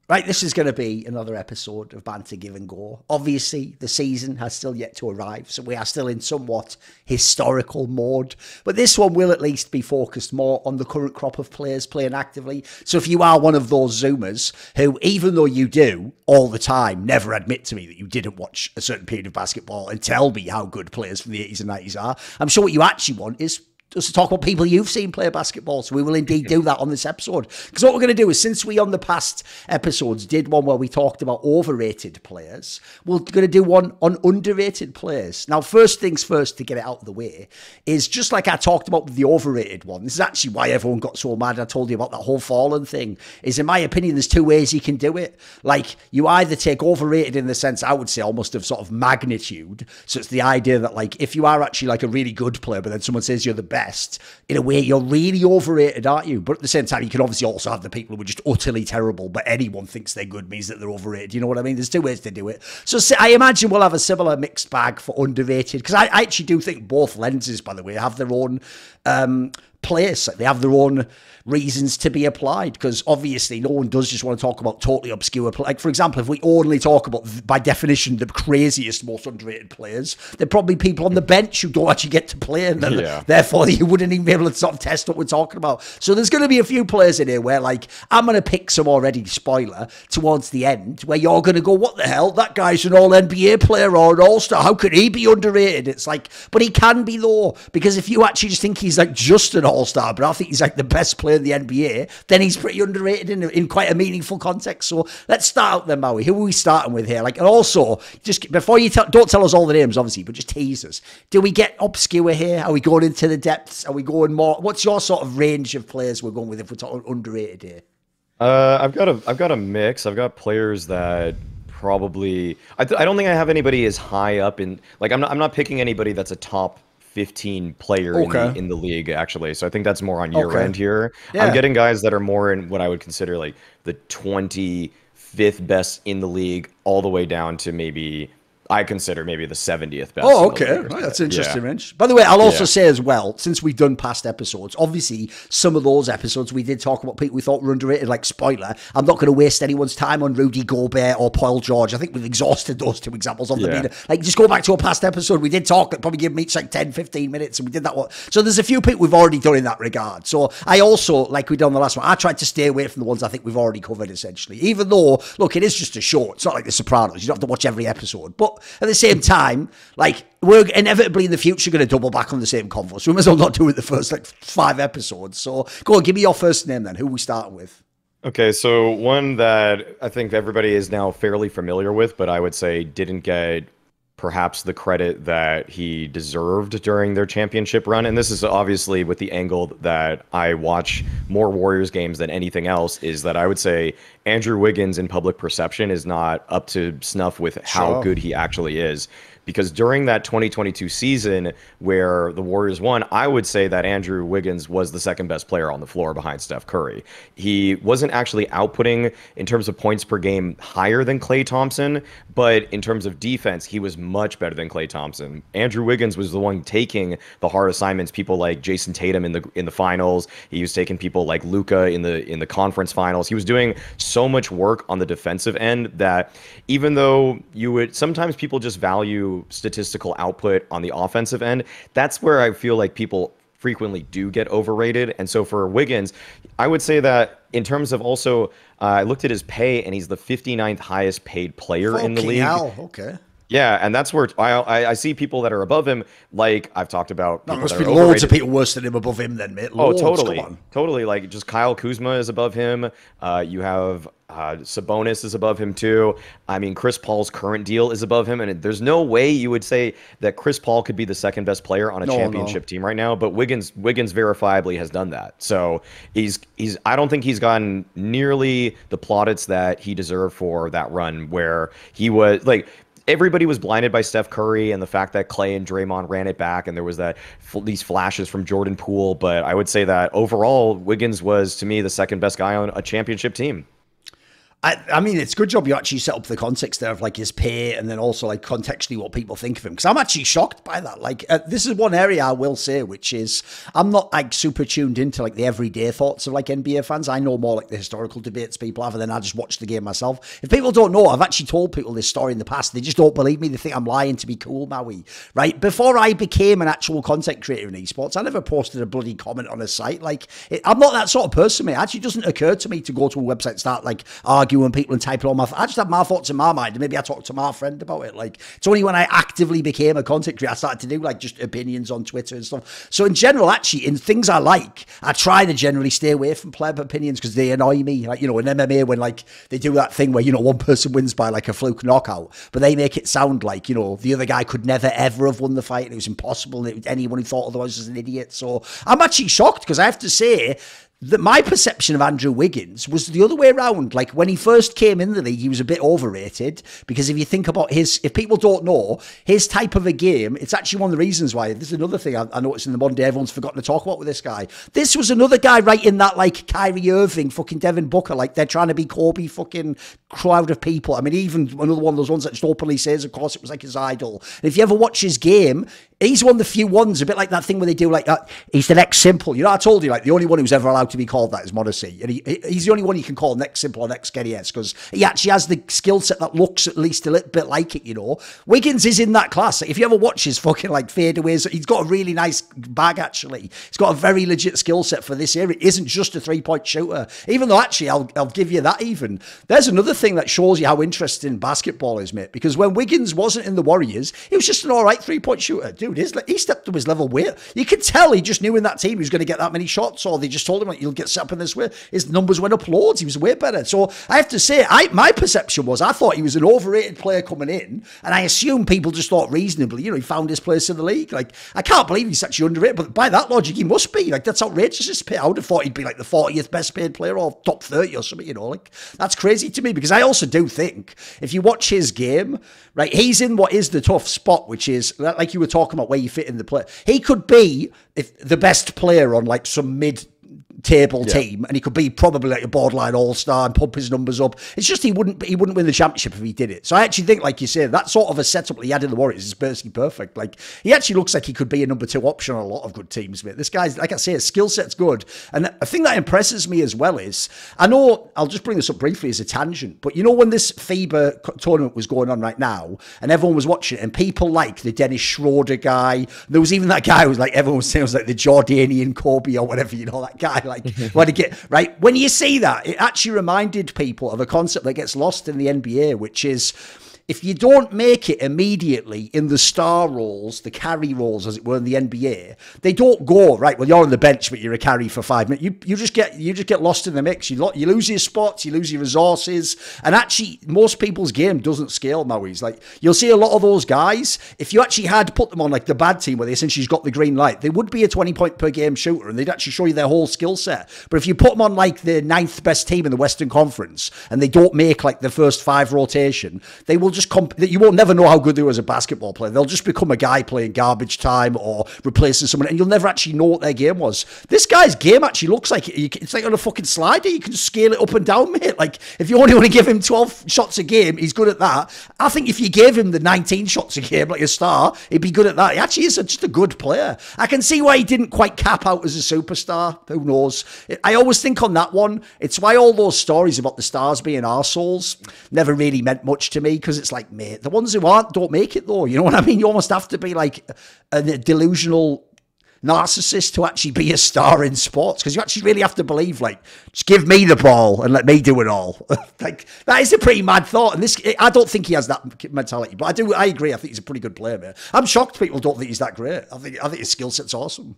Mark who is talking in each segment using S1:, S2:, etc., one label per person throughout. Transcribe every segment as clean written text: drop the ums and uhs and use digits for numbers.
S1: Right, this is going to be another episode of Banter Give and Go. Obviously, the season has still yet to arrive, so we are still in somewhat historical mode. But this one will at least be focused more on the current crop of players playing actively. So if you are one of those Zoomers who, even though you do all the time, never admit to me that you didn't watch a certain period of basketball and tell me how good players from the 80s and 90s are, I'm sure what you actually want is just to talk about people you've seen play basketball. So we will indeed do that on this episode. Because what we're going to do is, since we on the past episodes did one where we talked about overrated players, we're going to do one on underrated players. Now, first things first, to get it out of the way, is just like I talked about with the overrated one. This is actually why everyone got so mad. I told you about that whole Fallen thing. Is, in my opinion, there's two ways you can do it. Like, you either take overrated in the sense, I would say, almost of sort of magnitude. So it's the idea that, like, if you are actually like a really good player, but then someone says you're the best, in a way, you're really overrated, aren't you? But at the same time, you can obviously also have the people who are just utterly terrible, but anyone thinks they're good means that they're overrated. You know what I mean? There's two ways to do it. So I imagine we'll have a similar mixed bag for underrated, because I actually do think both lenses, by the way, have their own place. They have their own reasons to be applied, because obviously no one does just want to talk about totally obscure, like, for example, if we only talk about, by definition, the craziest, most underrated players, there are probably people on the bench who don't actually get to play, and then therefore you wouldn't even be able to sort of test what we're talking about. So there's going to be a few players in here where, like, I'm going to pick some already, spoiler, towards the end, where you're going to go, what the hell, that guy's an all-NBA player or an all-star, how could he be underrated? It's like, but he can be, though, because if you actually just think he's like just an all-star, but I think he's like the best player in the NBA, then he's pretty underrated in quite a meaningful context. So let's start out then, Maui. Who are we starting with here? Like, and also, just before you don't tell us all the names, obviously, but just tease us. Do we get obscure here? Are we going into the depths? Are we going more? What's your sort of range of players we're going with if we're talking underrated here?
S2: I've got a mix. I've got players that probably I don't think I have anybody as high up in, like, I'm not picking anybody that's a top 15 player in the league, actually. So I think that's more on your end here. Yeah. I'm getting guys that are more in what I would consider like the 25th best in the league, all the way down to maybe, I consider maybe the 70th best.
S1: Oh, okay. Right, that's interesting, Rich. By the way, I'll also say as well, since we've done past episodes, obviously some of those episodes we did talk about people we thought were underrated, like, spoiler, I'm not going to waste anyone's time on Rudy Gobert or Paul George. I think we've exhausted those two examples of the media. Like, just go back to a past episode. We did talk, probably give them each like 10, 15 minutes, and we did that one. So there's a few people we've already done in that regard. So I also, like we did on the last one, I tried to stay away from the ones I think we've already covered, essentially. Even though, look, it is just a show. It's not like The Sopranos. You don't have to watch every episode. But at the same time, like, we're inevitably in the future going to double back on the same convo, so we might as well not do it the first like 5 episodes. So go on, give me your first name then. Who are we starting with?
S2: Okay, so one that I think everybody is now fairly familiar with, but I would say didn't get perhaps the credit that he deserved during their championship run. And this is obviously with the angle that I watch more Warriors games than anything else, is that I would say Andrew Wiggins in public perception is not up to snuff with how good he actually is. Because during that 2022 season where the Warriors won, I would say that Andrew Wiggins was the second best player on the floor behind Steph Curry. He wasn't actually outputting in terms of points per game higher than Klay Thompson, but in terms of defense, he was much better than Klay Thompson. Andrew Wiggins was the one taking the hard assignments, people like Jason Tatum in the finals. He was taking people like Luka in the conference finals. He was doing so much work on the defensive end that even though sometimes people just value statistical output on the offensive end, that's where I feel like people frequently do get overrated. And so for Wiggins, I would say that in terms of also, I looked at his pay, and he's the 59th highest paid player in the league.
S1: Okay.
S2: Yeah, and that's where I see people that are above him, like I've talked about.
S1: There must be loads of people worse than him above him then, mate. Loads.
S2: Oh, totally. Like, just Kyle Kuzma is above him. You have Sabonis is above him too. I mean, Chris Paul's current deal is above him, and there's no way you would say that Chris Paul could be the second best player on a championship team right now. But Wiggins verifiably has done that. So I don't think he's gotten nearly the plaudits that he deserved for that run, where he was like, everybody was blinded by Steph Curry and the fact that Klay and Draymond ran it back, and there was these flashes from Jordan Poole. But I would say that overall, Wiggins was, to me, the second best guy on a championship team.
S1: I mean, it's a good job you actually set up the context there of like his pay and then also like contextually what people think of him. Because I'm actually shocked by that. Like, this is one area I will say, which is I'm not like super tuned into like the everyday thoughts of like NBA fans. I know more like the historical debates people have, and then I just watch the game myself. If people don't know, I've actually told people this story in the past. They just don't believe me. They think I'm lying to be cool, Maui. Right? Before I became an actual content creator in esports, I never posted a bloody comment on a site. Like, I'm not that sort of person, mate. It actually doesn't occur to me to go to a website and start like arguing people and typing all my... I just have my thoughts in my mind, and maybe I talk to my friend about it. Like, it's only when I actively became a content creator I started to do like just opinions on Twitter and stuff. So in general, actually, in things I like, I try to generally stay away from player opinions because they annoy me. Like, you know, in MMA, when like they do that thing where, you know, one person wins by like a fluke knockout, but they make it sound like, you know, the other guy could never ever have won the fight and it was impossible, and anyone who thought otherwise was an idiot. So I'm actually shocked, because I have to say that my perception of Andrew Wiggins was the other way around. Like, when he first came in the league, he was a bit overrated, because if you think about his, if people don't know, his type of a game, it's actually one of the reasons why, this is another thing I noticed in the modern day everyone's forgotten to talk about with this guy. This was another guy right in that, like, Kyrie Irving, fucking Devin Booker, like, they're trying to be Kobe fucking crowd of people. I mean, even another one of those ones that just openly says, of course, it was like his idol. And if you ever watch his game, he's one of the few ones, a bit like that thing where they do like that, he's the next simple. You know, I told you, like, the only one who's ever allowed to be called that is Monassi. And he's the only one you can call next simple or next Geddes, because he actually has the skill set that looks at least a little bit like it, you know. Wiggins is in that class. If you ever watch his fucking like fadeaways, he's got a really nice bag, actually. He's got a very legit skill set for this area. It isn't just a three-point shooter. Even though, actually, I'll give you that even. There's another thing that shows you how interesting basketball is, mate, because when Wiggins wasn't in the Warriors, he was just an all right three-point shooter. Dude, he stepped to his level way. You could tell he just knew in that team he was going to get that many shots, or they just told him, like, you'll get set up in this way. His numbers went up loads. He was way better. So I have to say, my perception was I thought he was an overrated player coming in, and I assumed people just thought reasonably, you know, he found his place in the league. Like, I can't believe he's actually underrated, but by that logic, he must be. Like, that's outrageous. I would have thought he'd be like the 40th best paid player or top 30 or something, you know. Like, that's crazy to me, because I also do think if you watch his game, right, he's in what is the tough spot, which is like you were talking about where you fit in the play. He could be the best player on like some mid-table team, and he could be probably like a borderline all-star and pump his numbers up. It's just he wouldn't win the championship if he did it. So I actually think, like you say, that sort of a setup that he had in the Warriors is basically perfect. Like, he actually looks like he could be a number 2 option on a lot of good teams, mate. This guy's, like I say, his skill set's good. And a thing that impresses me as well is, I know, I'll just bring this up briefly as a tangent, but you know, when this FIBA tournament was going on right now, and everyone was watching it, and people like the Dennis Schroeder guy, there was even that guy who was like, everyone was saying was like the Jordanian Kobe or whatever, you know, that guy, like, when when you see that, it actually reminded people of a concept that gets lost in the NBA, which is, if you don't make it immediately in the star roles, the carry roles, as it were, in the NBA, they don't go, right, well, you're on the bench, but you're a carry for 5 minutes. You just get lost in the mix. You lose your spots, you lose your resources. And actually, most people's game doesn't scale, Maui's. Like, you'll see a lot of those guys, if you actually had put them on like the bad team where they essentially got the green light, they would be a 20-point per game shooter, and they'd actually show you their whole skill set. But if you put them on like the 9th best team in the Western Conference, and they don't make like the first 5 rotation, they will just you won't never know how good they were as a basketball player. They'll just become a guy playing garbage time or replacing someone, and you'll never actually know what their game was. This guy's game actually looks like it's like on a fucking slider. You can just scale it up and down, mate. Like, if you only want to give him 12 shots a game, he's good at that. I think if you gave him the 19 shots a game like a star, he'd be good at that. He actually is just a good player. I can see why he didn't quite cap out as a superstar. Who knows? I always think on that one, it's why all those stories about the stars being arseholes never really meant much to me, because it's like, mate, the ones who aren't don't make it, though. You know what I mean? You almost have to be like a delusional narcissist to actually be a star in sports, because you actually really have to believe, like, just give me the ball and let me do it all. Like, that is a pretty mad thought, and I don't think he has that mentality, but I agree. I think he's a pretty good player, man. I'm shocked people don't think he's that great. I think his skill set's awesome.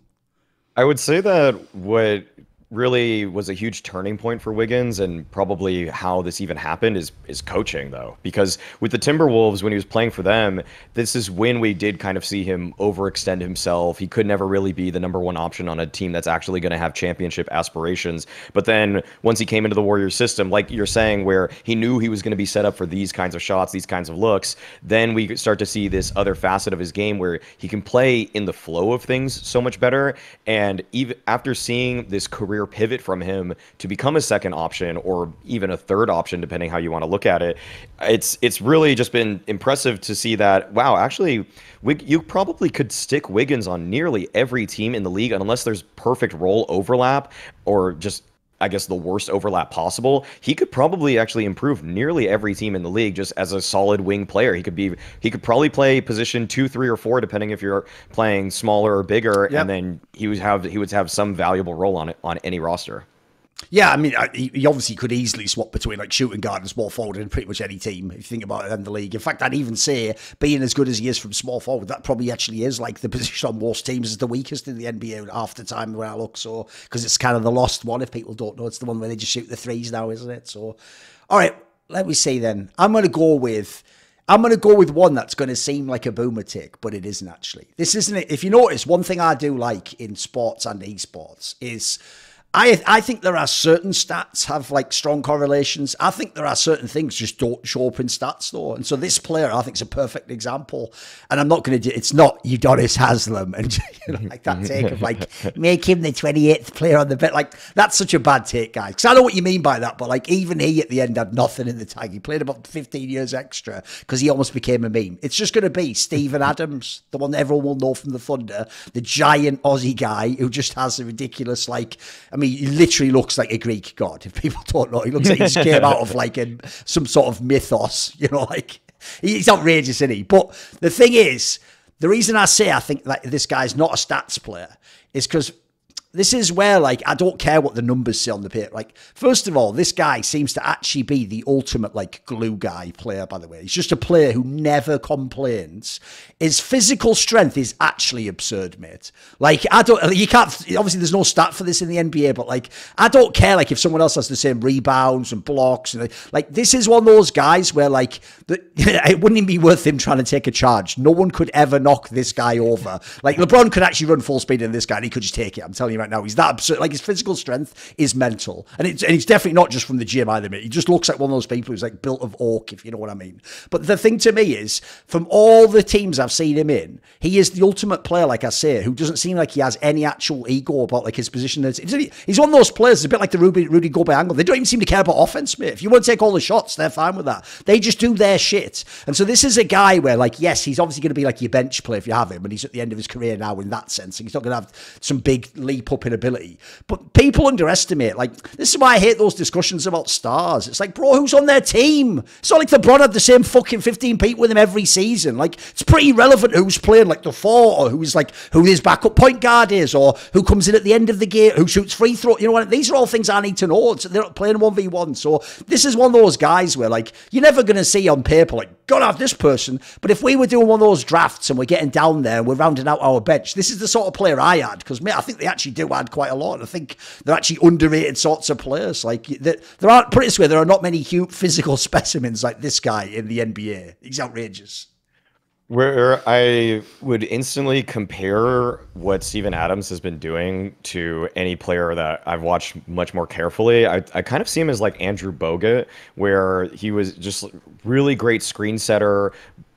S2: I would say that what really was a huge turning point for Wiggins, and probably how this even happened, is coaching, though. Because with the Timberwolves, when he was playing for them, this is when we did kind of see him overextend himself. He could never really be the #1 option on a team that's actually going to have championship aspirations. But then once he came into the Warriors system, like you're saying, where he knew he was going to be set up for these kinds of shots, these kinds of looks, then we start to see this other facet of his game where he can play in the flow of things so much better. And even after seeing this career career pivot from him to become a second option or even a third option, depending how you want to look at it. It's really just been impressive to see that, wow, actually, you probably could stick Wiggins on nearly every team in the league unless there's perfect role overlap or just, I guess, the worst overlap possible. He could probably actually improve nearly every team in the league just as a solid wing player. He could probably play position 2, 3, or 4, depending if you're playing smaller or bigger, and then he would have some valuable role on any roster.
S1: Yeah, I mean, he obviously could easily swap between like shooting guard and small forward in pretty much any team, if you think about it, in the league. In fact, I'd even say, being as good as he is from small forward, that probably actually is like the position on most teams is the weakest in the NBA half the time when I look. So, because it's kind of the lost one, if people don't know, it's the one where they just shoot the threes now, isn't it? So, all right, let me see then. I'm going to go with one that's going to seem like a boomer take, but it isn't actually. This isn't it. If you notice, one thing I do like in sports and esports is I think there are certain stats have like strong correlations. I think there are certain things just don't show up in stats though. And so this player I think is a perfect example. And I'm not going to it's not Udonis Haslem and like that take of like make him the 28th player on the bit. Like that's such a bad take, guys. Because I know what you mean by that, but like even he at the end had nothing in the tag. He played about 15 years extra because he almost became a meme. It's just going to be Steven Adams, the one that everyone will know from the Thunder, the giant Aussie guy who just has a ridiculous I mean, he literally looks like a Greek god. If people don't know, he looks like he just came out of like some sort of mythos, like he's outrageous, isn't he? But the thing is, the reason I say I think that this guy's not a stats player is because this is where, like, I don't care what the numbers say on the paper. Like, first of all, this guy seems to actually be the ultimate, like, glue guy player, by the way. He's just a player who never complains. His physical strength is actually absurd, mate. Like, you can't, obviously there's no stat for this in the NBA, but, like, I don't care, like, if someone else has the same rebounds and blocks. And, like, this is one of those guys where, like, it wouldn't even be worth him trying to take a charge. No one could ever knock this guy over. Like, LeBron could actually run full speed in this guy, and he could just take it. I'm telling you right now, he's that absurd. Like, his physical strength is mental, and he's definitely not just from the gym either, mate. He just looks like one of those people who's like built of oak, if you know what I mean. But the thing to me is, from all the teams I've seen him in, he is the ultimate player, like I say, who doesn't seem like he has any actual ego about like his position. He's one of those players, it's a bit like the Rudy Gobert angle. They don't even seem to care about offense, mate. If you want to take all the shots, they're fine with that. They just do their shit. And so this is a guy where, like, yes, he's obviously going to be like your bench player if you have him, and he's at the end of his career now in that sense. And he's not going to have some big leap up in ability. But people underestimate, like, this is why I hate those discussions about stars. It's like, bro, who's on their team? It's not like LeBron had the same fucking 15 people with him every season. Like, it's pretty relevant who's playing like the 4, or who his backup point guard is, or who comes in at the end of the game, who shoots free throw. You know what? These are all things I need to know. They're not playing 1v1. So this is one of those guys where, like, you're never going to see on paper, like, gotta have this person. But if we were doing one of those drafts and we're getting down there and we're rounding out our bench, this is the sort of player I had. Because, mate, I think they actually do add quite a lot. I think they're actually underrated sorts of players. Like, there aren't, put it this way, there are not many physical specimens like this guy in the NBA. He's outrageous.
S2: Where I would instantly compare what Steven Adams has been doing to any player that I've watched much more carefully, I kind of see him as like Andrew Bogut, where he was just really great screen setter,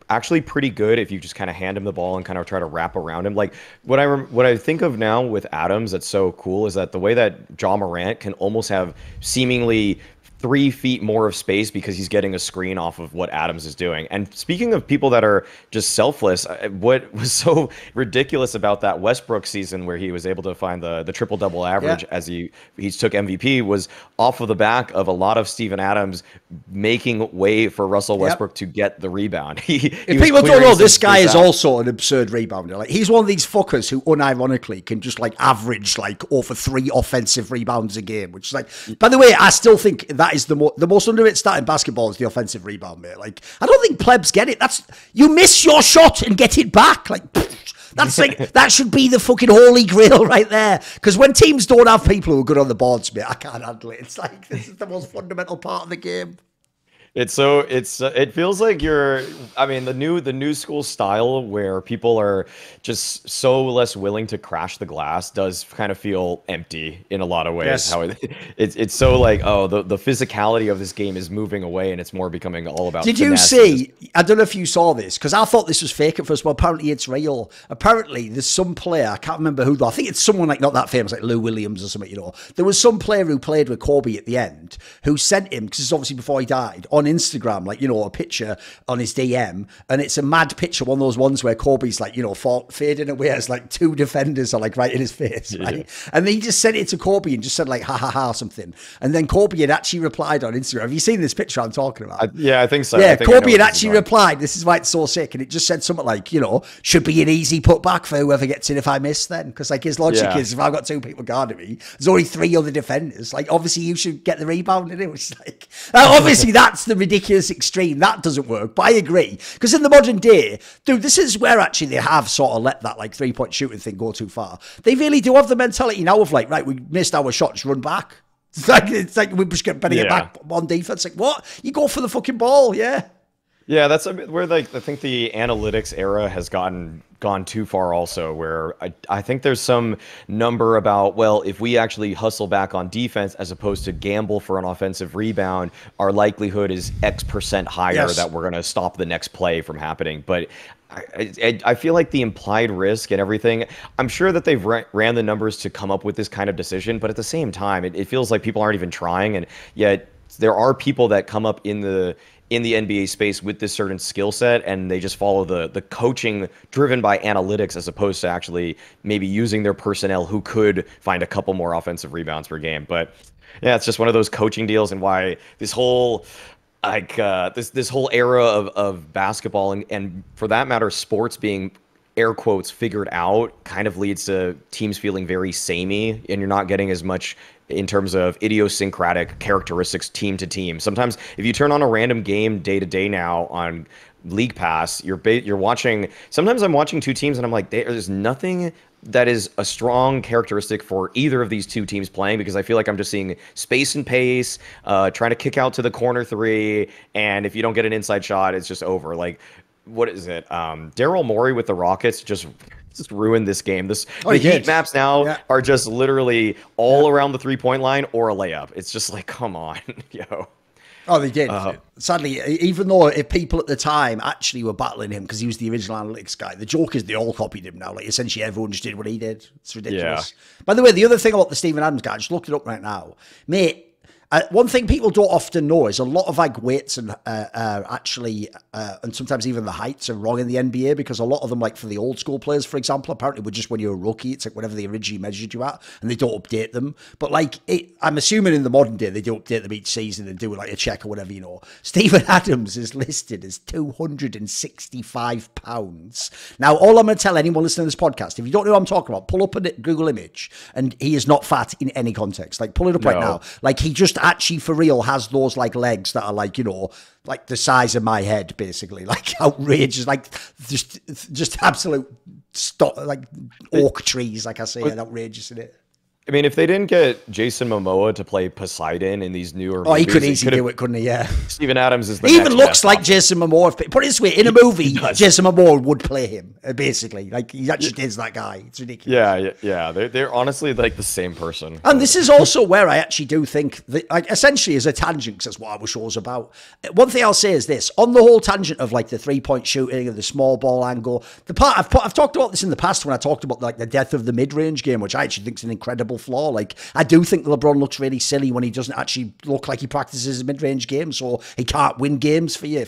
S2: actually pretty good if you just kind of hand him the ball and kind of try to wrap around him. Like, what I think of now with Adams that's so cool is that the way that Ja Morant can almost have seemingly 3 feet more of space because he's getting a screen off of what Adams is doing. And speaking of people that are just selfless, what was so ridiculous about that Westbrook season where he was able to find the triple-double average as he took MVP was off of the back of a lot of Steven Adams making way for Russell Westbrook to get the rebound.
S1: If people don't know, this guy is also an absurd rebounder. Like, he's one of these fuckers who unironically can just like average like over 3 offensive rebounds a game, which is like, by the way, I still think that is the most underrated stat in basketball is the offensive rebound, mate. Like, I don't think plebs get it. You miss your shot and get it back. Like, that's like, that should be the fucking holy grail right there. Because when teams don't have people who are good on the boards, mate, I can't handle it. It's like, this is the most fundamental part of the game.
S2: It feels like I mean, the new school style where people are just so less willing to crash the glass does kind of feel empty in a lot of ways.
S1: Yes.
S2: How it's so like, oh, the physicality of this game is moving away and it's more becoming all about
S1: Did you
S2: finesse
S1: see, I don't know if you saw this, because I thought this was fake at first, but apparently it's real. Apparently there's some player, I can't remember who, though. I think it's someone like not that famous, like Lou Williams or something, you know. There was some player who played with Kobe at the end who sent him, because it's obviously before he died, on Instagram, like, you know, a picture on his DM, and it's a mad picture, one of those ones where Kobe's like, you know, fading away as like two defenders are like right in his face, right? Yeah. And he just sent it to Kobe and just said like, ha ha ha, or something. And then Kobe had actually replied on Instagram. Have you seen this picture I'm talking about?
S2: Yeah, I think so.
S1: Yeah, Kobe had actually replied, this is why it's so sick, and it just said something like, you know, should be an easy putback for whoever gets in if I miss then. Because like his logic is, if I've got two people guarding me, there's only three other defenders. Like, obviously you should get the rebound, and it was like, obviously that's the ridiculous extreme. That doesn't work, but I agree. Because in the modern day, dude, this is where actually they have sort of let that like 3-point shooting thing go too far. They really do have the mentality now of like, right, we missed our shots, run back. It's like we just better get back on defense. Like, what? You go for the fucking ball, yeah.
S2: Yeah, that's where like I think the analytics era has gone too far also, where I think there's some number about, well, if we actually hustle back on defense as opposed to gamble for an offensive rebound, our likelihood is X% higher that we're going to stop the next play from happening. But I feel like the implied risk and everything, I'm sure that they've ran the numbers to come up with this kind of decision, but at the same time, it feels like people aren't even trying, and yet there are people that come up in the NBA space with this certain skill set, and they just follow the coaching driven by analytics as opposed to actually maybe using their personnel who could find a couple more offensive rebounds per game. But yeah, it's just one of those coaching deals, and why this whole like this whole era of basketball and for that matter sports being air quotes figured out kind of leads to teams feeling very samey, and you're not getting as much in terms of idiosyncratic characteristics team to team. Sometimes if you turn on a random game day to day now on League Pass, you're watching, sometimes I'm watching two teams and I'm like, there's nothing that is a strong characteristic for either of these two teams playing, because I feel like I'm just seeing space and pace, trying to kick out to the corner three, and if you don't get an inside shot, it's just over. Like, what is it? Daryl Morey with the Rockets just ruined this game. The heat maps now are just literally all around the 3-point line or a layup. It's just like, come on, yo.
S1: Oh, they did. Sadly, even though if people at the time actually were battling him because he was the original analytics guy, the joke is they all copied him now. Like, essentially everyone just did what he did. It's ridiculous. Yeah. By the way, the other thing about the Steven Adams guy, I just looked it up right now. Mate, one thing people don't often know is a lot of like weights and actually, and sometimes even the heights are wrong in the NBA, because a lot of them, like for the old school players, for example, apparently were just when you're a rookie, it's like whatever they originally measured you at, and they don't update them. But like, I'm assuming in the modern day, they do update them each season and do like a check or whatever, you know. Steven Adams is listed as 265 pounds. Now, all I'm going to tell anyone listening to this podcast, if you don't know what I'm talking about, pull up a Google image, and he is not fat in any context. Like, pull it up right now. Like, he just actually for real has those like legs that are like, you know, like the size of my head, basically, like outrageous, like just absolute like oak trees, like I say, and outrageous in it.
S2: I mean, if they didn't get Jason Momoa to play Poseidon in these newer movies,
S1: he could easily do it, couldn't he? Yeah.
S2: Steven Adams is the
S1: He even looks like Jason Momoa. Put it this way, in a movie, Jason Momoa would play him, basically. Like, he actually is that guy. It's ridiculous.
S2: Yeah. They're honestly like the same person.
S1: And this is also where I actually do think that, like, essentially as a tangent, because that's what our show's about. One thing I'll say is this, on the whole tangent of like the 3-point shooting and the small ball angle, the part I've talked about this in the past when I talked about like the death of the mid-range game, which I actually think is an incredible flaw. Like, I do think LeBron looks really silly when he doesn't actually look like he practices a mid-range game, so he can't win games for you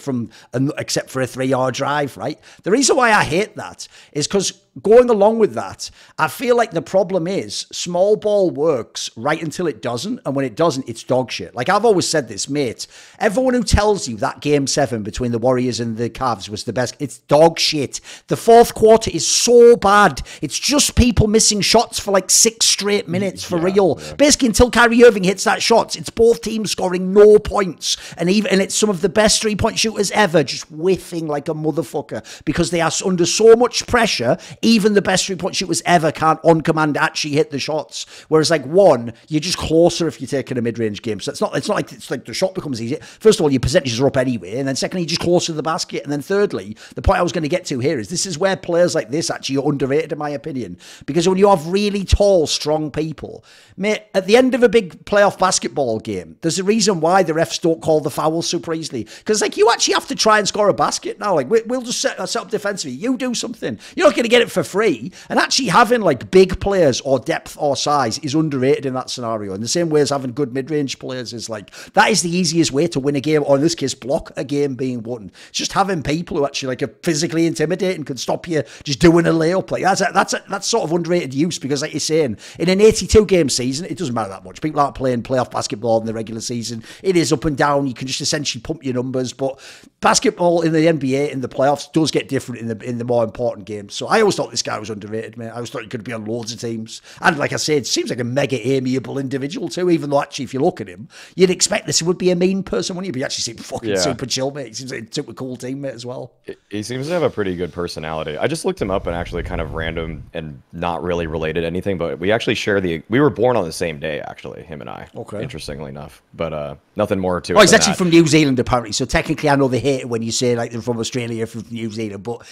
S1: except for a 3-yard drive, right? The reason why I hate that is because going along with that, I feel like the problem is small ball works right until it doesn't, and when it doesn't, it's dog shit. Like, I've always said this, mate. Everyone who tells you that Game 7 between the Warriors and the Cavs was the best, it's dog shit. The fourth quarter is so bad. It's just people missing shots for like 6 straight minutes for real. Yeah. Basically, until Kyrie Irving hits that shot, it's both teams scoring no points, and it's some of the best 3-point shooters ever just whiffing like a motherfucker because they are under so much pressure even the best three-point shooters ever can't on command actually hit the shots. Whereas like one, you're just closer if you're taking a mid-range game. So it's not like the shot becomes easy. First of all, your percentages are up anyway, and then secondly, you're just closer to the basket. And then thirdly, the point I was going to get to here is this is where players like this actually are underrated in my opinion. Because when you have really tall, strong people, mate, at the end of a big playoff basketball game, there's a reason why the refs don't call the fouls super easily. Because like you actually have to try and score a basket now. Like we'll just set up defensively. You do something. You're not going to get it for free. And actually having like big players or depth or size is underrated in that scenario. In the same way as having good mid-range players is like, that is the easiest way to win a game, or in this case, block a game being won. It's just having people who actually like are physically intimidating, can stop you just doing a layup. Like that's sort of underrated use, because like you're saying, in an 82 game season, it doesn't matter that much. People aren't playing playoff basketball in the regular season. It is up and down. You can just essentially pump your numbers, but basketball in the NBA in the playoffs does get different in the more important games. So I always thought this guy was underrated, man. I always thought he could be on loads of teams. And like I said, seems like a mega amiable individual too, even though actually if you look at him, you'd expect this would be a mean person, wouldn't you? But he actually seems fucking super chill, mate. He seems like a super cool teammate as well.
S2: He seems to have a pretty good personality. I just looked him up and actually kind of random and not really related to anything, but we actually share we were born on the same day, actually, him and I. Okay. Interestingly enough. But nothing more to it.
S1: Oh, he's actually from New Zealand, apparently. So technically, I know they hate it when you say like they're from Australia or from New Zealand. But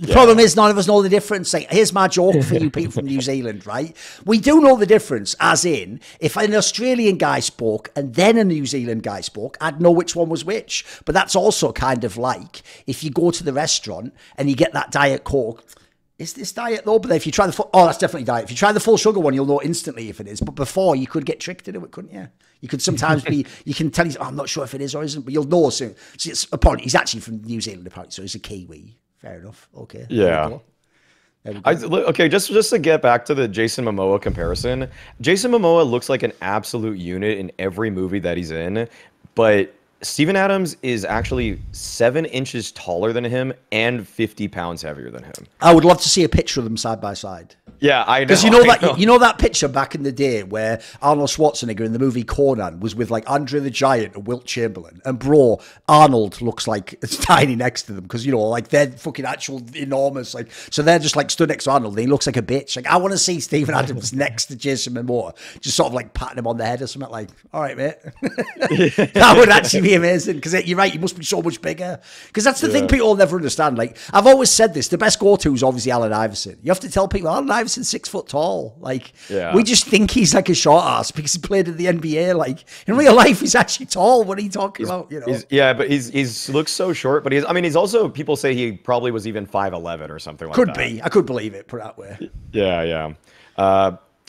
S1: the problem is none of us know the difference. Like, here's my joke for you people from New Zealand, right? We do know the difference, as in, if an Australian guy spoke and then a New Zealand guy spoke, I'd know which one was which. But that's also kind of like if you go to the restaurant and you get that Diet Coke. Is this diet though? But if you try that's definitely diet. If you try the full sugar one, you'll know instantly if it is. But before, you could get tricked into it, couldn't you? You could sometimes you can tell I'm not sure if it is or isn't, but you'll know soon. So he's actually from New Zealand, apparently, so he's a Kiwi. Fair enough. Okay.
S2: Yeah. Okay, just to get back to the Jason Momoa comparison, Jason Momoa looks like an absolute unit in every movie that he's in, but Steven Adams is actually 7 inches taller than him and 50 pounds heavier than him.
S1: I would love to see a picture of them side by side.
S2: Yeah, I know.
S1: Because you know that picture back in the day where Arnold Schwarzenegger in the movie Conan was with like Andre the Giant and Wilt Chamberlain, and bro, Arnold looks like it's tiny next to them because like they're fucking actual enormous. Like so they're just like stood next to Arnold. And he looks like a bitch. Like I want to see Steven Adams next to Jason Momoa, just sort of like patting him on the head or something. Like, all right, mate, that would actually be amazing. Because you're right, you must be so much bigger. Because that's the thing people never understand. Like I've always said this, the best go-to is obviously Allen Iverson. You have to tell people Allen Iverson's 6 foot tall. Like we just think he's like a short ass because he played in the NBA. Like in real life, he's actually tall. What are you talking about? You know?
S2: But he's looks so short. But he's also, people say he probably was even 5'11" or something like that.
S1: Could be. I could believe it. Put it that way.
S2: Yeah.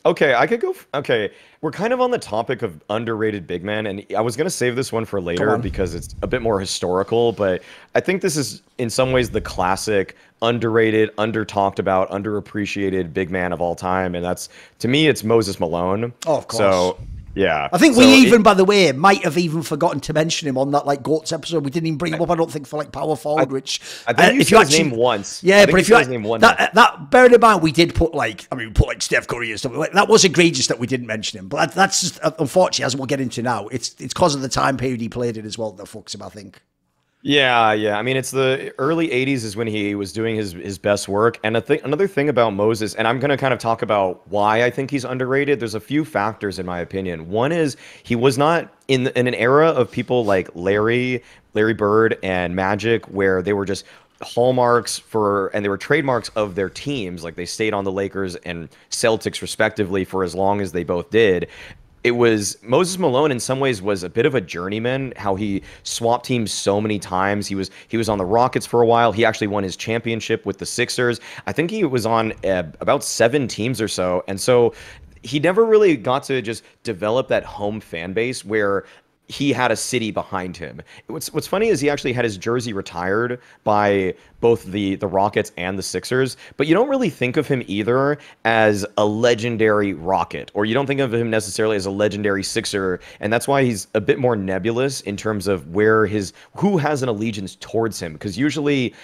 S2: Okay, I could go. Okay, we're kind of on the topic of underrated big men, and I was going to save this one for later because it's a bit more historical, but I think this is in some ways the classic underrated, under-talked about, underappreciated big man of all time, and that's, to me, it's Moses Malone.
S1: Oh, of course.
S2: So, yeah.
S1: I think by the way, might have even forgotten to mention him on that like GOATs episode. We didn't even bring him up, I don't think, for like power forward, which
S2: I think if you said his name once.
S1: Yeah, but if you that bearing in mind, we did put like Steph Curry and stuff. Like, that was egregious that we didn't mention him. But that's just unfortunately, as we'll get into now, it's because of the time period he played in as well that fucks him, I think.
S2: Yeah. I mean, it's the early 80s is when he was doing his best work. And another thing about Moses, and I'm going to kind of talk about why I think he's underrated. There's a few factors in my opinion. One is he was not in an era of people like Larry Bird and Magic, where they were just hallmarks and they were trademarks of their teams. Like they stayed on the Lakers and Celtics respectively for as long as they both did. It was Moses Malone in some ways was a bit of a journeyman, how he swapped teams so many times. He was on the Rockets for a while. He actually won his championship with the Sixers. I think he was on about 7 teams or so. And so he never really got to just develop that home fan base where he had a city behind him. What's funny is he actually had his jersey retired by both the Rockets and the Sixers, but you don't really think of him either as a legendary Rocket, or you don't think of him necessarily as a legendary Sixer, and that's why he's a bit more nebulous in terms of who has an allegiance towards him, because usually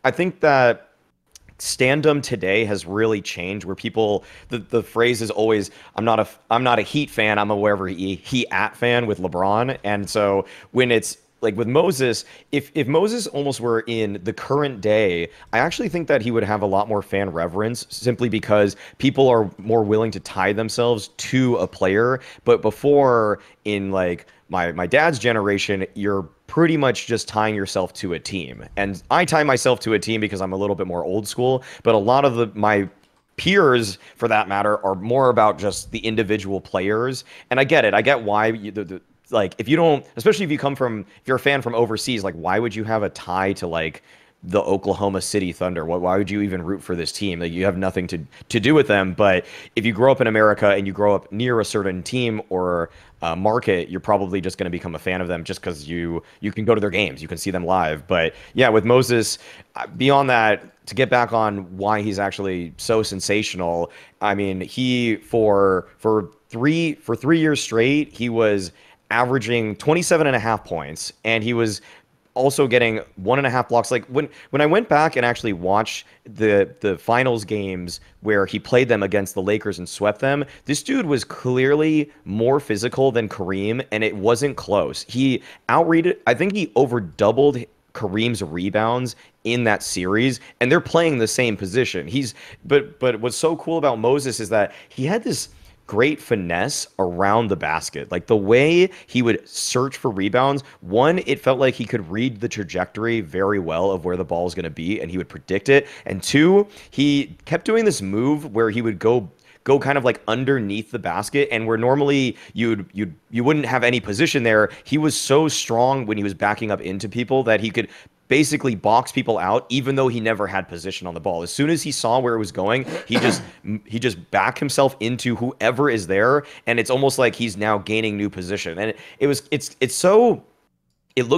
S2: I think that standum today has really changed, where people the phrase is always I'm not a Heat fan, I'm a wherever he at fan with LeBron. And so when it's like with Moses, if Moses almost were in the current day, I actually think that he would have a lot more fan reverence simply because people are more willing to tie themselves to a player. But before, in like my dad's generation, you're pretty much just tying yourself to a team. And I tie myself to a team because I'm a little bit more old school, but a lot of my peers, for that matter, are more about just the individual players. And I get it. I get why like if you don't, especially if you're a fan from overseas, like why would you have a tie to like the Oklahoma City Thunder? Why would you even root for this team? Like you have nothing to do with them. But if you grow up in America and you grow up near a certain team or market, you're probably just going to become a fan of them just because you can go to their games, you can see them live. But yeah, with Moses, beyond that, to get back on why he's actually so sensational, I mean, he for 3 years straight, he was averaging 27.5 points, and he was also getting 1.5 blocks. Like when I went back and actually watched the finals games where he played them against the Lakers and swept them, this dude was clearly more physical than Kareem, and it wasn't close. I think he over doubled Kareem's rebounds in that series, and they're playing the same position. But what's so cool about Moses is that he had this great finesse around the basket. Like the way he would search for rebounds, one, it felt like he could read the trajectory very well of where the ball is going to be, and he would predict it. And two, he kept doing this move where he would go kind of like underneath the basket, and where normally you wouldn't have any position there. He was so strong when he was backing up into people that he could basically box people out, even though he never had position on the ball. As soon as he saw where it was going, he just backed himself into whoever is there, and it's almost like he's now gaining new position. And it looks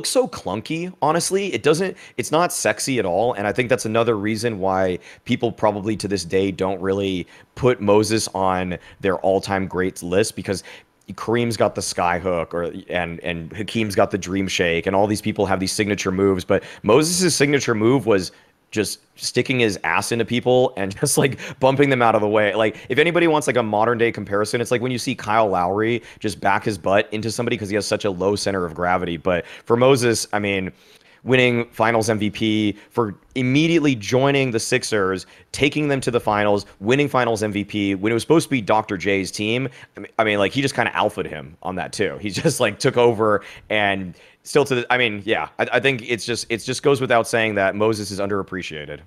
S2: so clunky, honestly. It's not sexy at all. And I think that's another reason why people probably to this day don't really put Moses on their all-time greats list, because Kareem's got the sky hook, and Hakeem's got the dream shake, and all these people have these signature moves. But Moses' signature move was just sticking his ass into people and just like bumping them out of the way. Like if anybody wants like a modern day comparison, it's like when you see Kyle Lowry just back his butt into somebody because he has such a low center of gravity. But for Moses, I mean, winning finals MVP, for immediately joining the Sixers, taking them to the finals, winning finals MVP when it was supposed to be Dr. J's team. I mean, like he just kind of alphaed him on that too. He just like took over, and still I think it just goes without saying that Moses is underappreciated.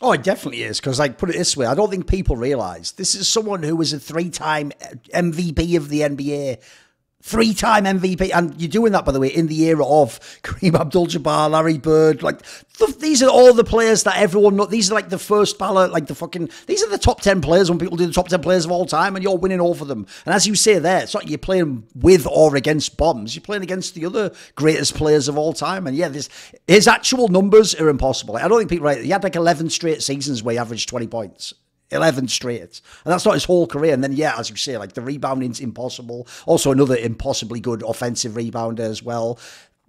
S1: Oh, it definitely is, because, like, put it this way, I don't think people realize this is someone who was a 3-time MVP of the NBA, 3-time MVP, and you're doing that, by the way, in the era of Kareem Abdul-Jabbar, Larry Bird. Like, these are all the players that everyone knows. These are like the first ballot, like these are the top 10 players when people do the top 10 players of all time, and you're winning over them. And as you say there, it's not you're playing with or against bombs. You're playing against the other greatest players of all time. And yeah, his actual numbers are impossible. I don't think people, right? He had like 11 straight seasons where he averaged 20 points. 11 straight. And that's not his whole career. And then, yeah, as you say, like the rebounding's impossible. Also another impossibly good offensive rebounder as well.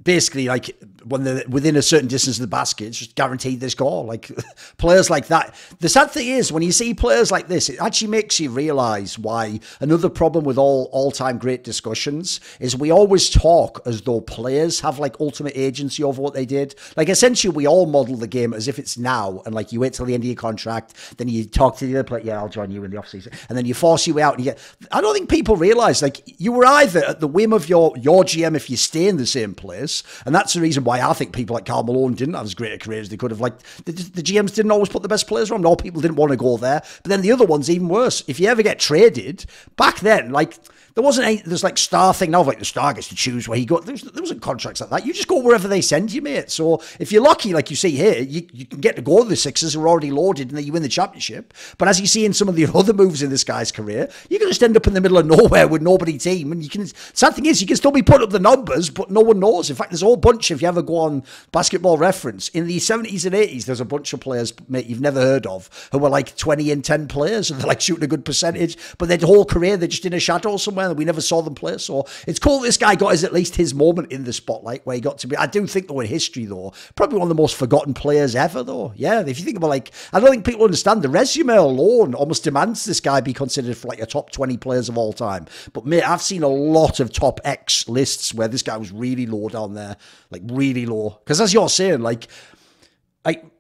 S1: Basically, like when they're within a certain distance of the basket, it's just guaranteed they score. Like players like that. The sad thing is, when you see players like this, it actually makes you realize why another problem with all-time great discussions is we always talk as though players have like ultimate agency over what they did. Like essentially, we all model the game as if it's now, and like you wait till the end of your contract, then you talk to the other player. Yeah, I'll join you in the offseason, and then you force you out. And you get. I don't think people realize like you were either at the whim of your GM if you stay in the same place. And that's the reason why I think people like Karl Malone didn't have as great a career as they could have. Like the GMs didn't always put the best players around. No, people didn't want to go there. But then the other one's even worse. If you ever get traded, back then, like there's like star thing now, like the star gets to choose where he goes. There wasn't contracts like that. You just go wherever they send you, mate. So if you're lucky, like you see here, you can get to go to the Sixers who are already loaded and then you win the championship. But as you see in some of the other moves in this guy's career, you can just end up in the middle of nowhere with nobody team. And sad thing is, you can still be putting up the numbers, but no one knows. In fact, there's a whole bunch, if you ever go on Basketball Reference, in the 70s and 80s, there's a bunch of players, mate, you've never heard of, who were like 20 and 10 players, and they're like shooting a good percentage, but their whole career, they're just in a shadow somewhere, and we never saw them play. So it's cool this guy got at least his moment in the spotlight where he got to be. I do think, though, in history, though, probably one of the most forgotten players ever, though. Yeah, if you think about, like, I don't think people understand the resume alone almost demands this guy be considered for like a top 20 players of all time. But, mate, I've seen a lot of top X lists where this guy was really low down down there, like really low. Because as you're saying, like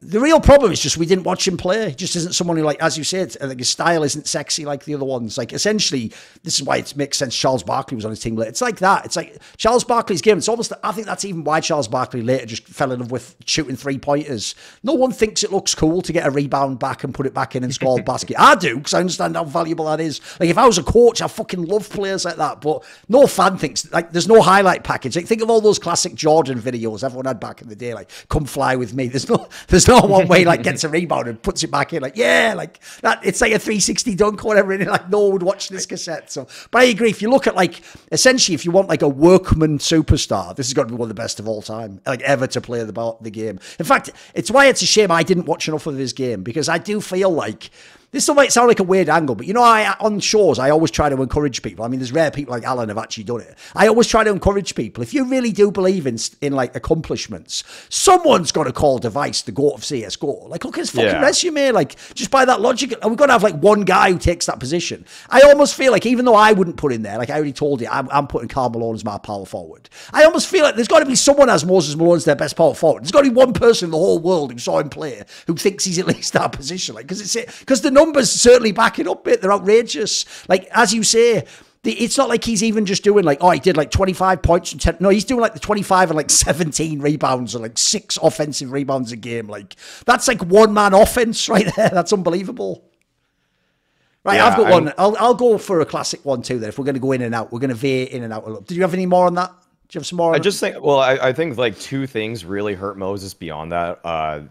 S1: the real problem is just we didn't watch him play. He just isn't someone who, like, as you said, like his style isn't sexy like the other ones. Like, essentially, this is why it makes sense Charles Barkley was on his team later. It's like that. It's like Charles Barkley's game. It's almost, I think that's even why Charles Barkley later just fell in love with shooting 3-pointers. No one thinks it looks cool to get a rebound back and put it back in and score a basket. I do, because I understand how valuable that is. Like, if I was a coach, I fucking love players like that. But no fan thinks, like, there's no highlight package. Like, think of all those classic Jordan videos everyone had back in the day, like, come fly with me. There's no one way, like, gets a rebound and puts it back in, like, yeah, like that. It's like a 360 dunk or whatever, and like no one would watch this cassette. So, but I agree. If you look at, like, essentially, if you want like a workman superstar, this has got to be one of the best of all time, like, ever to play the game. In fact, it's why it's a shame I didn't watch enough of his game, because I do feel like, this might sound like a weird angle, but you know, on shows, I always try to encourage people. I mean, there's rare people like Alan have actually done it. I always try to encourage people. If you really do believe in like accomplishments, someone's got to call Device the GOAT of CSGO. Like, look at his fucking resume. Like, just by that logic, we've got to have like one guy who takes that position. I almost feel like, even though I wouldn't put in there, like I already told you, I'm putting Karl Malone as my power forward. I almost feel like there's got to be someone as Moses Malone as their best power forward. There's got to be one person in the whole world who saw him play who thinks he's at least that position. Like, because the numbers certainly back it up, mate. They're outrageous. Like, as you say, it's not like he's even just doing like, oh, he did like 25 points and 10. No, he's doing like the 25 and like 17 rebounds and like 6 offensive rebounds a game. Like, that's like one-man offense right there. That's unbelievable. Right, yeah, I've got one. I'll go for a classic one too then. If we're going to go in and out, we're going to veer in and out a little. Did you have any more on that? Do you have some more?
S2: I think like two things really hurt Moses beyond that.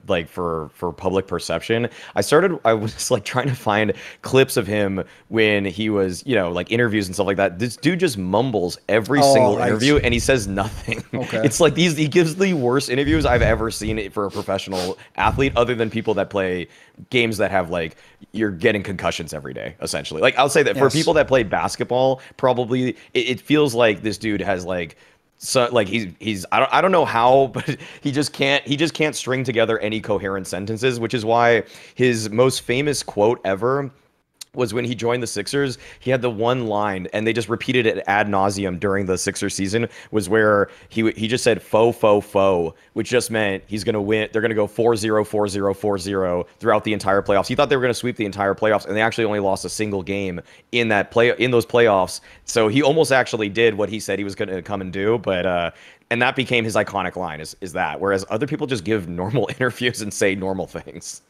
S2: Like for public perception, I was like trying to find clips of him when he was, you know, like interviews and stuff like that. This dude just mumbles every single interview and he says nothing. Okay. It's like he gives the worst interviews I've ever seen for a professional athlete, other than people that play games that have like, you're getting concussions every day, essentially. Like, I'll say that for people that play basketball, probably it feels like this dude has like, so like I don't know how, but he just can't string together any coherent sentences, which is why his most famous quote ever was when he joined the Sixers. He had the one line, and they just repeated it ad nauseum during the Sixers season, was where he just said "faux, faux, faux," which just meant he's going to win. They're going to go 4-0, 4-0, 4-0 throughout the entire playoffs. He thought they were going to sweep the entire playoffs, and they actually only lost a single game in those playoffs. So he almost actually did what he said he was going to come and do, but and that became his iconic line is that. Whereas other people just give normal interviews and say normal things.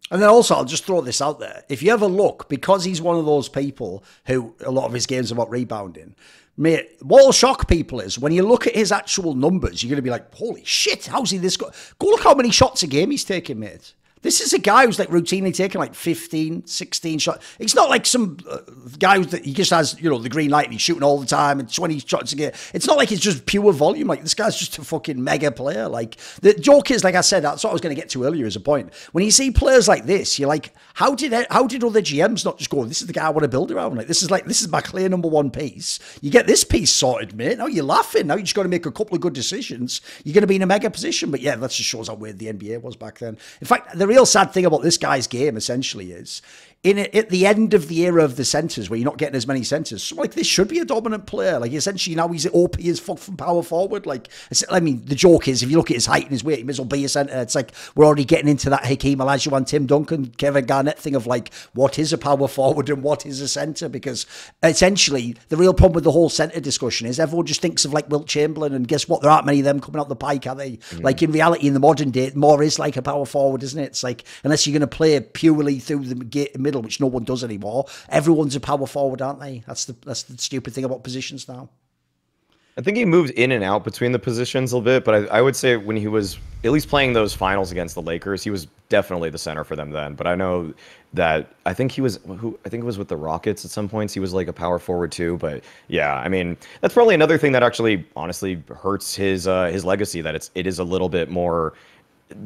S1: And then also, I'll just throw this out there. If you ever look, because he's one of those people who a lot of his games are about rebounding, mate, what will shock people is when you look at his actual numbers, you're going to be like, holy shit, how's he this good? Go look how many shots a game he's taking, mate. This is a guy who's like routinely taking like 15, 16 shots. It's not like some guy that he just has, you know, the green light and he's shooting all the time and 20 shots a game. It's not like it's just pure volume. Like, this guy's just a fucking mega player. Like, the joke is, like I said, that's what I was going to get to earlier as a point. When you see players like this, you're like, how did other GMs not just go, this is the guy I want to build around? Like, this is my clear number one piece. You get this piece sorted, mate. Now you're laughing. Now you just got to make a couple of good decisions. You're going to be in a mega position. But yeah, that just shows how weird the NBA was back then. In fact, the real sad thing about this guy's game essentially is at the end of the era of the centers, where you're not getting as many centers, so like this should be a dominant player. Like, essentially now he's OP as fuck from power forward. Like, I mean, the joke is, if you look at his height and his weight, he may as well be a center. It's like we're already getting into that Hakeem Olajuwon, Tim Duncan, Kevin Garnett thing of like, what is a power forward and what is a center? Because essentially the real problem with the whole center discussion is everyone just thinks of like Wilt Chamberlain, and guess what? There aren't many of them coming out the pike, are they? Like, in reality, in the modern day, more is like a power forward, isn't it? It's like, unless you're going to play purely through the middle, which no one does anymore, everyone's a power forward, aren't they? That's the stupid thing about positions now.
S2: I think he moved in and out between the positions a little bit, but I would say when he was at least playing those finals against the Lakers, he was definitely the center for them then. But I know that I think it was with the Rockets at some points. He was like a power forward too. But yeah, I mean, that's probably another thing that actually honestly hurts his legacy, that it is a little bit more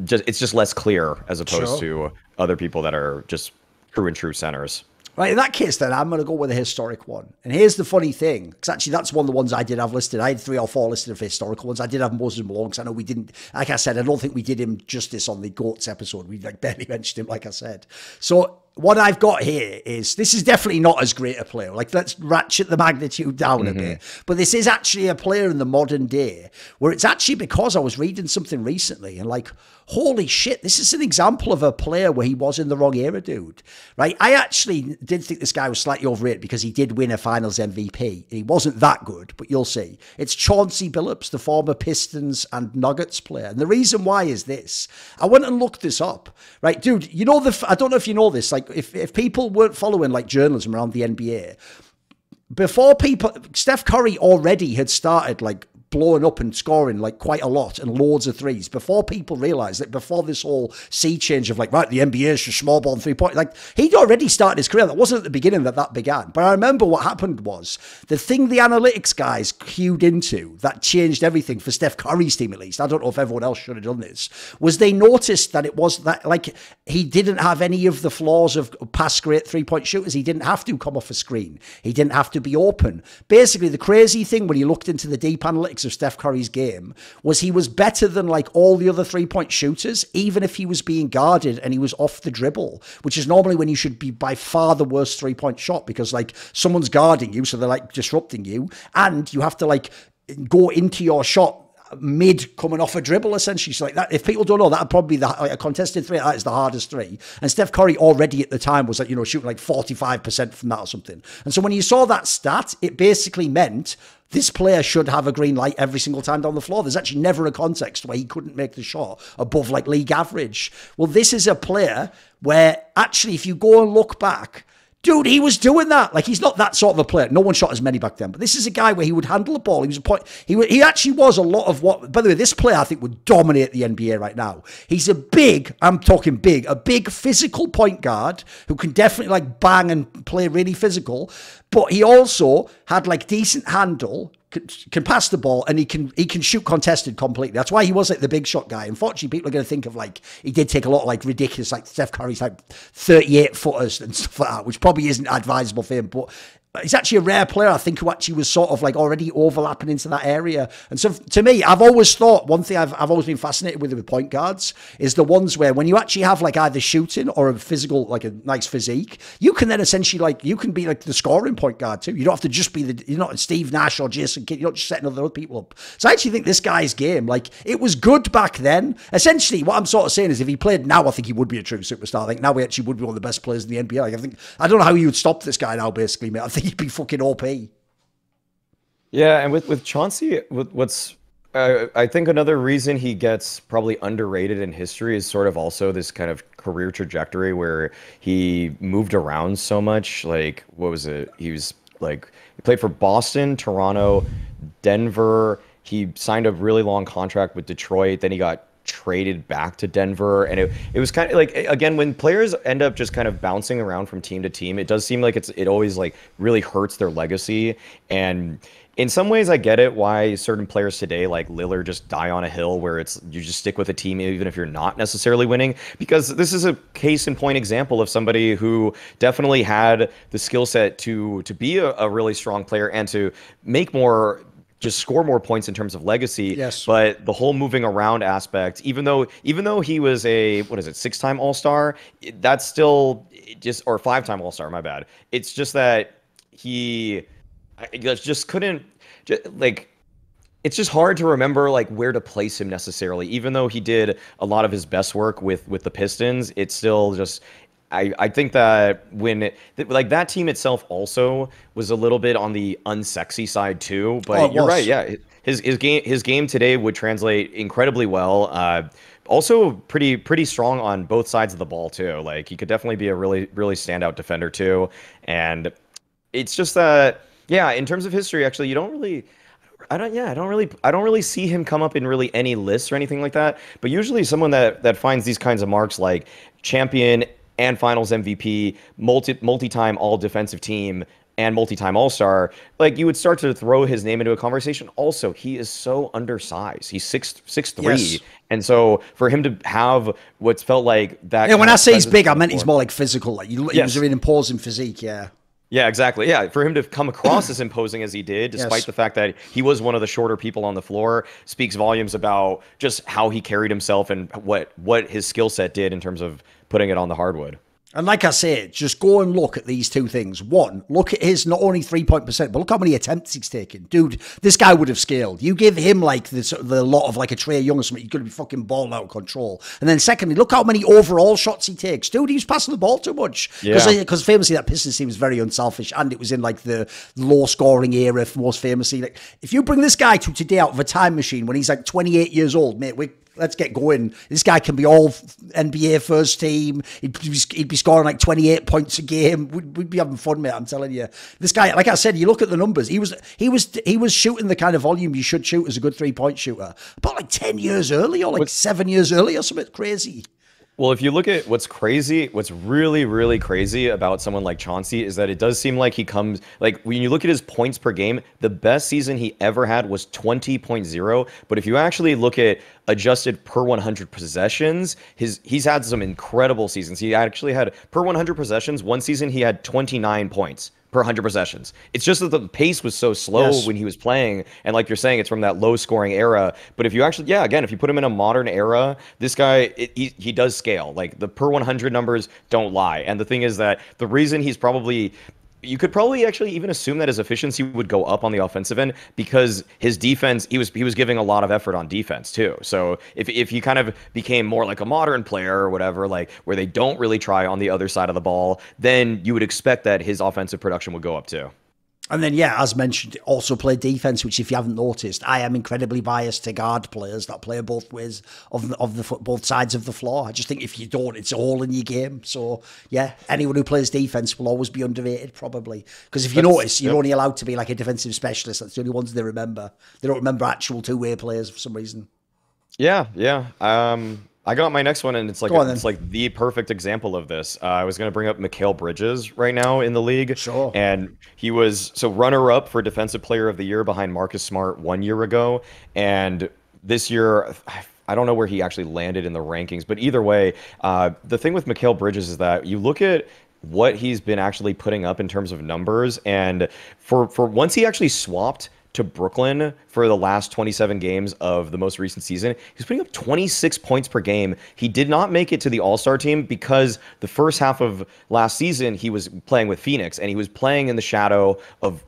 S2: it's just less clear as opposed to other people that are just true centers.
S1: Right, in that case, then, I'm going to go with a historic one. And here's the funny thing, because actually that's one of the ones I did have listed. I had 3 or 4 listed of historical ones. I did have Moses Malone, because I know we didn't, like I said, I don't think we did him justice on the GOATs episode. We like barely mentioned him, like I said. So what I've got here is, this is definitely not as great a player. Like, let's ratchet the magnitude down a bit. But this is actually a player in the modern day where it's actually because I was reading something recently and like, holy shit, this is an example of a player where he was in the wrong era, dude. Right? I actually did think this guy was slightly overrated because he did win a finals MVP. He wasn't that good, but you'll see. It's Chauncey Billups, the former Pistons and Nuggets player. And the reason why is this. I went and looked this up. Right, dude, you know, I don't know if you know this, like if people weren't following like journalism around the NBA, before Steph Curry already had started like blowing up and scoring like quite a lot and loads of threes before people realized that, before this whole sea change of like, right, the NBA is just small ball and 3-point, like he'd already started his career. That wasn't at the beginning that began. But I remember what happened was the thing the analytics guys cued into that changed everything for Steph Curry's team, at least. I don't know if everyone else should have done this, was they noticed that it was that like he didn't have any of the flaws of past great 3-point shooters. He didn't have to come off a screen. He didn't have to be open. Basically, the crazy thing when you looked into the deep analytics of Steph Curry's game was he was better than like all the other 3-point shooters, even if he was being guarded and he was off the dribble, which is normally when you should be by far the worst 3-point shot, because like someone's guarding you, so they're like disrupting you, and you have to like go into your shot mid coming off a dribble, essentially. So like that, if people don't know, that would probably be a contested three. That is the hardest three. And Steph Curry already at the time was like, you know, shooting like 45% from that or something. And so when you saw that stat, it basically meant this player should have a green light every single time down the floor. There's actually never a context where he couldn't make the shot above like league average. Well, this is a player where actually, if you go and look back, dude, he was doing that. Like, he's not that sort of a player. No one shot as many back then. But this is a guy where he would handle the ball. He was a point. He actually was a lot of what. By the way, this player I think would dominate the NBA right now. He's a big. I'm talking big. A big physical point guard who can definitely like bang and play really physical. But he also had like decent handle. Can pass the ball, and he can shoot contested completely. That's why he was like the big shot guy. Unfortunately, people are going to think of like he did take a lot of like ridiculous, like Steph Curry's like 38 footers and stuff like that, which probably isn't advisable for him. But he's actually a rare player, I think, who actually was sort of like already overlapping into that area. And so to me, I've always thought one thing I've always been fascinated with point guards is the ones where when you actually have like either shooting or a physical, like a nice physique, you can then essentially like, you can be like the scoring point guard too. You don't have to just be you're not Steve Nash or Jason Kidd. You're not just setting other people up. So I actually think this guy's game, like it was good back then. Essentially what I'm sort of saying is if he played now, I think he would be a true superstar. I think now he actually would be one of the best players in the NBA. Like I don't know how you would stop this guy now, basically, mate. I think he'd be fucking OP.
S2: Yeah, and with Chauncey, what's I think another reason he gets probably underrated in history is sort of also this kind of career trajectory where he moved around so much. Like, what was it? He was like, he played for Boston, Toronto, Denver. He signed a really long contract with Detroit. Then he got traded back to Denver, and it was kind of like, again, when players end up just kind of bouncing around from team to team, it does seem like it always like really hurts their legacy. And in some ways I get it why certain players today like Lillard just die on a hill, where it's you just stick with a team even if you're not necessarily winning, because this is a case in point example of somebody who definitely had the skill set to be a really strong player and to make more, just score more points in terms of legacy.
S1: Yes.
S2: But the whole moving around aspect, even though he was a, what is it, 6-time All-Star, that's still just, or 5-time All-Star, my bad. It's just that he just couldn't, like, it's just hard to remember like where to place him necessarily. Even though he did a lot of his best work with the Pistons, it's still just, I think that like that team itself also was a little bit on the unsexy side too. But you're right, yeah. His game today would translate incredibly well. Also pretty strong on both sides of the ball too. Like he could definitely be a really standout defender too. And it's just that, yeah, in terms of history, actually, I don't really see him come up in really any lists or anything like that. But usually someone that finds these kinds of marks like champion and finals MVP, multi-time all defensive team, and multi-time all-star, like you would start to throw his name into a conversation. Also, he is so undersized. He's 6'3". Yes. And so for him to have what's felt like that.
S1: Yeah, when I say he's big, I meant he's more like physical. Like he was an imposing physique, yeah.
S2: Yeah, exactly. Yeah, for him to come across as imposing as he did, despite the fact that he was one of the shorter people on the floor, speaks volumes about just how he carried himself and what his skill set did in terms of putting it on the hardwood.
S1: And like I say, just go and look at these two things. One, look at his not only 3-point percent, but look how many attempts he's taken. Dude, this guy would have scaled. You give him like the lot of like a Trae Young or something, you're going to be fucking balling out of control. And then secondly, look how many overall shots he takes. Dude, he was passing the ball too much. Because famously that Pistons team was very unselfish, and it was in like the low scoring era, most famously. Like, if you bring this guy to today out of a time machine when he's like 28 years old, mate, let's get going. This guy can be all NBA first team. He'd be scoring like 28 points a game. We'd be having fun, mate. I'm telling you. This guy, like I said, you look at the numbers. He was shooting the kind of volume you should shoot as a good 3-point shooter. About like 10 years earlier, like 7 years earlier, something crazy.
S2: Well, if you look at what's really, really crazy about someone like Chauncey is that it does seem like he comes, like when you look at his points per game, the best season he ever had was 20.0. But if you actually look at adjusted per 100 possessions, he's had some incredible seasons. He actually had per 100 possessions, one season he had 29 points per 100 possessions. It's just that the pace was so slow when he was playing, and like you're saying, it's from that low scoring era. But if you actually, again, if you put him in a modern era, this guy, he does scale. Like the per 100 numbers don't lie. And the thing is that the reason he's probably, you could probably actually even assume that his efficiency would go up on the offensive end because his defense, he was giving a lot of effort on defense too. So if he kind of became more like a modern player or whatever, like where they don't really try on the other side of the ball, then you would expect that his offensive production would go up too.
S1: And then, as mentioned, also play defense, which if you haven't noticed, I am incredibly biased to guard players that play both ways of both sides of the floor. I just think if you don't, it's all in your game. So, anyone who plays defense will always be underrated, probably. Because if you notice, you're only allowed to be like a defensive specialist. That's the only ones they remember. They don't remember actual two-way players for some reason.
S2: Yeah. I got my next one, and it's like the perfect example of this. I was going to bring up Mikal Bridges right now in the league.
S1: Sure.
S2: And he was runner-up for Defensive Player of the Year behind Marcus Smart 1 year ago. And this year, I don't know where he actually landed in the rankings, but either way, the thing with Mikal Bridges is that you look at what he's been actually putting up in terms of numbers, and for once he actually swapped to Brooklyn for the last 27 games of the most recent season, he's putting up 26 points per game. He did not make it to the All-Star team because the first half of last season he was playing with Phoenix, and he was playing in the shadow of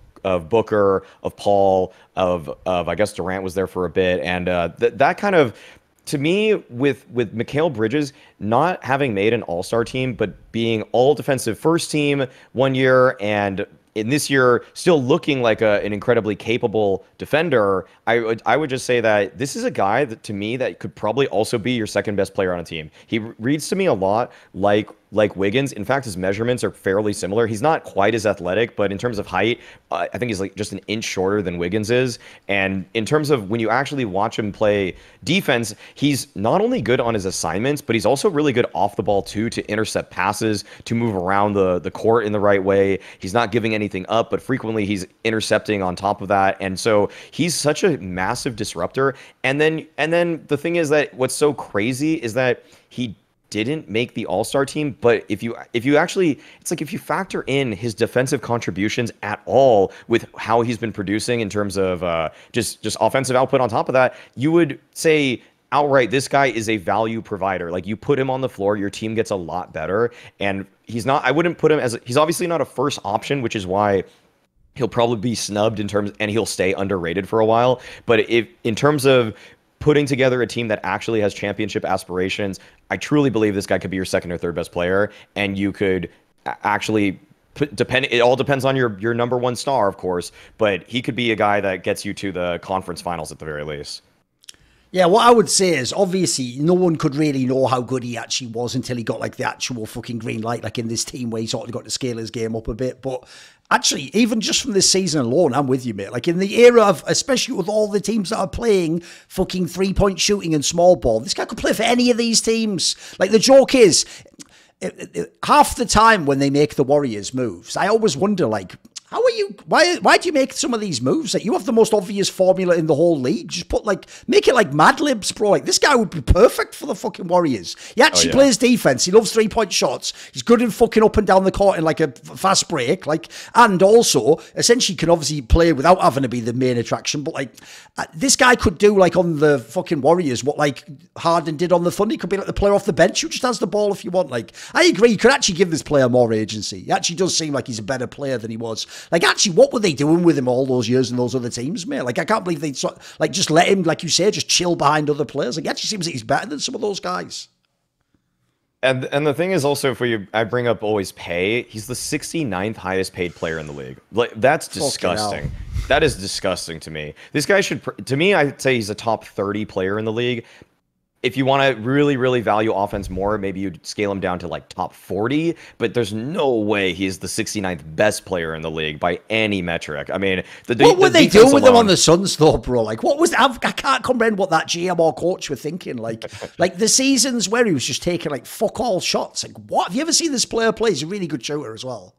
S2: Booker, of Paul, of I guess Durant was there for a bit, and that kind of, to me, with Mikal Bridges not having made an All-Star team but being all defensive first team 1 year, and in this year still looking like an incredibly capable defender, I would just say that this is a guy that, to me, that could probably also be your second best player on a team. He reads to me a lot like Wiggins. In fact, his measurements are fairly similar. He's not quite as athletic, but in terms of height, I think he's like just an inch shorter than Wiggins is. And in terms of when you actually watch him play defense, he's not only good on his assignments, but he's also really good off the ball too, to intercept passes, to move around the court in the right way. He's not giving anything up, but frequently he's intercepting on top of that. And so he's such a massive disruptor. And then the thing is that what's so crazy is that he didn't make the All-Star team, but if you actually, it's like if you factor in his defensive contributions at all with how he's been producing in terms of just offensive output on top of that, you would say outright, this guy is a value provider. Like, you put him on the floor, your team gets a lot better. And I wouldn't put him he's obviously not a first option, which is why he'll probably be snubbed and he'll stay underrated for a while. But in terms of putting together a team that actually has championship aspirations, I truly believe this guy could be your second or third best player, and you could actually it all depends on your number one star, of course, but he could be a guy that gets you to the conference finals at the very least.
S1: Yeah, what I would say is, obviously, no one could really know how good he actually was until he got, like, the actual fucking green light, like in this team where he sort of got to scale his game up a bit. But actually, even just from this season alone, I'm with you, mate. Like, in the era of, especially with all the teams that are playing fucking three-point shooting and small ball, this guy could play for any of these teams. Like, the joke is, half the time when they make the Warriors moves, I always wonder, like, How are you? Why do you make some of these moves? Like, you have the most obvious formula in the whole league. Just make it like Mad Libs, bro. Like, this guy would be perfect for the fucking Warriors. He actually plays defense. He loves 3-point shots. He's good in fucking up and down the court in like a fast break. Like, and also essentially can obviously play without having to be the main attraction. But like, this guy could do like on the fucking Warriors what like Harden did on the Thunder. He could be like the player off the bench who just has the ball if you want. Like, I agree. You could actually give this player more agency. He actually does seem like he's a better player than he was. Like, actually, what were they doing with him all those years in those other teams, mate? Like, I can't believe they like just let him, like you say, just chill behind other players. Like, it actually seems like he's better than some of those guys.
S2: And the thing is also, I bring up always pay, he's the 69th highest paid player in the league. Like, that's disgusting. That is disgusting to me. This guy should, to me, I'd say he's a top 30 player in the league. If you want to really, really value offense more, maybe you'd scale him down to like top 40, but there's no way he's the 69th best player in the league by any metric. I mean,
S1: what were they doing with him on the Suns though, bro? Like, what was I can't comprehend what that GM or coach were thinking. Like the seasons where he was just taking like fuck all shots. Like, what? Have you ever seen this player play? He's a really good shooter as well.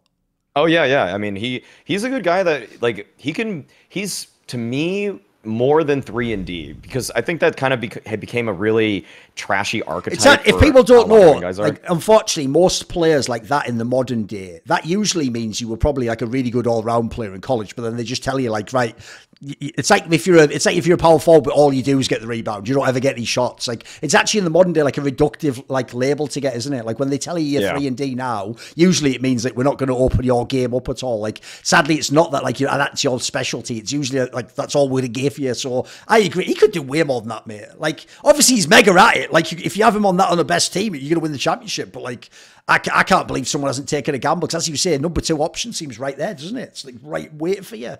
S2: Oh yeah. I mean, he's a good guy that like he's to me more than 3-and-D, because I think that kind of became a really trashy archetype.
S1: If people don't know, like, unfortunately, most players like that in the modern day, that usually means you were probably like a really good all-round player in college, but then they just tell you like, right, it's like if you're a power forward, but all you do is get the rebound. You don't ever get any shots. Like, it's actually in the modern day like a reductive like label to get, isn't it? Like, when they tell you you're 3-and-D now, usually it means that we're not going to open your game up at all. Like, sadly, it's not that like that's your specialty. It's usually like that's all we're going to give you. So I agree. He could do way more than that, mate. Like, obviously he's mega at it. Like, if you have him on the best team, you're going to win the championship. But like, I can't believe someone hasn't taken a gamble, because as you say, number 2 option seems right there, doesn't it? It's like right waiting for you.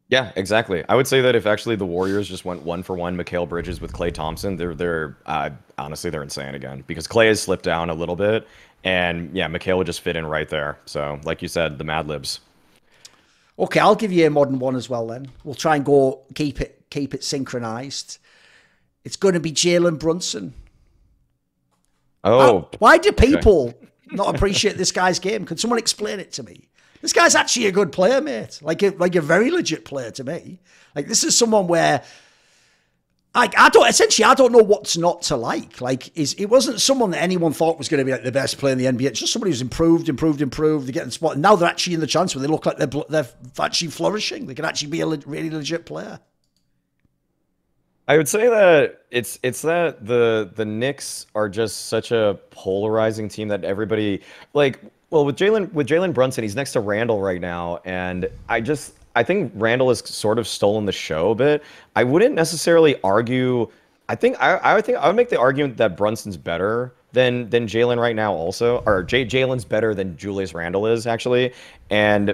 S2: Yeah, exactly. I would say that if actually the Warriors just went 1-for-1 Mikal Bridges with Klay Thompson, they're honestly, they're insane again, because Klay has slipped down a little bit, and yeah, Mikal would just fit in right there. So, like you said, the Mad Libs.
S1: Okay, I'll give you a modern one as well then. We'll try and keep it synchronized. It's going to be Jalen Brunson.
S2: Oh.
S1: Why do people not appreciate this guy's game? Could someone explain it to me? This guy's actually a good player, mate. Like a very legit player to me. Like, this is someone where I don't know what's not to like. Like, it wasn't someone that anyone thought was going to be like the best player in the NBA. It's just somebody who's improved. They're getting spot. And now they're actually in the chance where they look like they're actually flourishing. They can actually be a really legit player.
S2: I would say that it's that the Knicks are just such a polarizing team that everybody like. Well, with Jalen Brunson, he's next to Randall right now, and I think Randall has sort of stolen the show a bit. I wouldn't necessarily argue. I would make the argument that Brunson's better than Jalen right now, also, or Jalen's better than Julius Randle is actually, and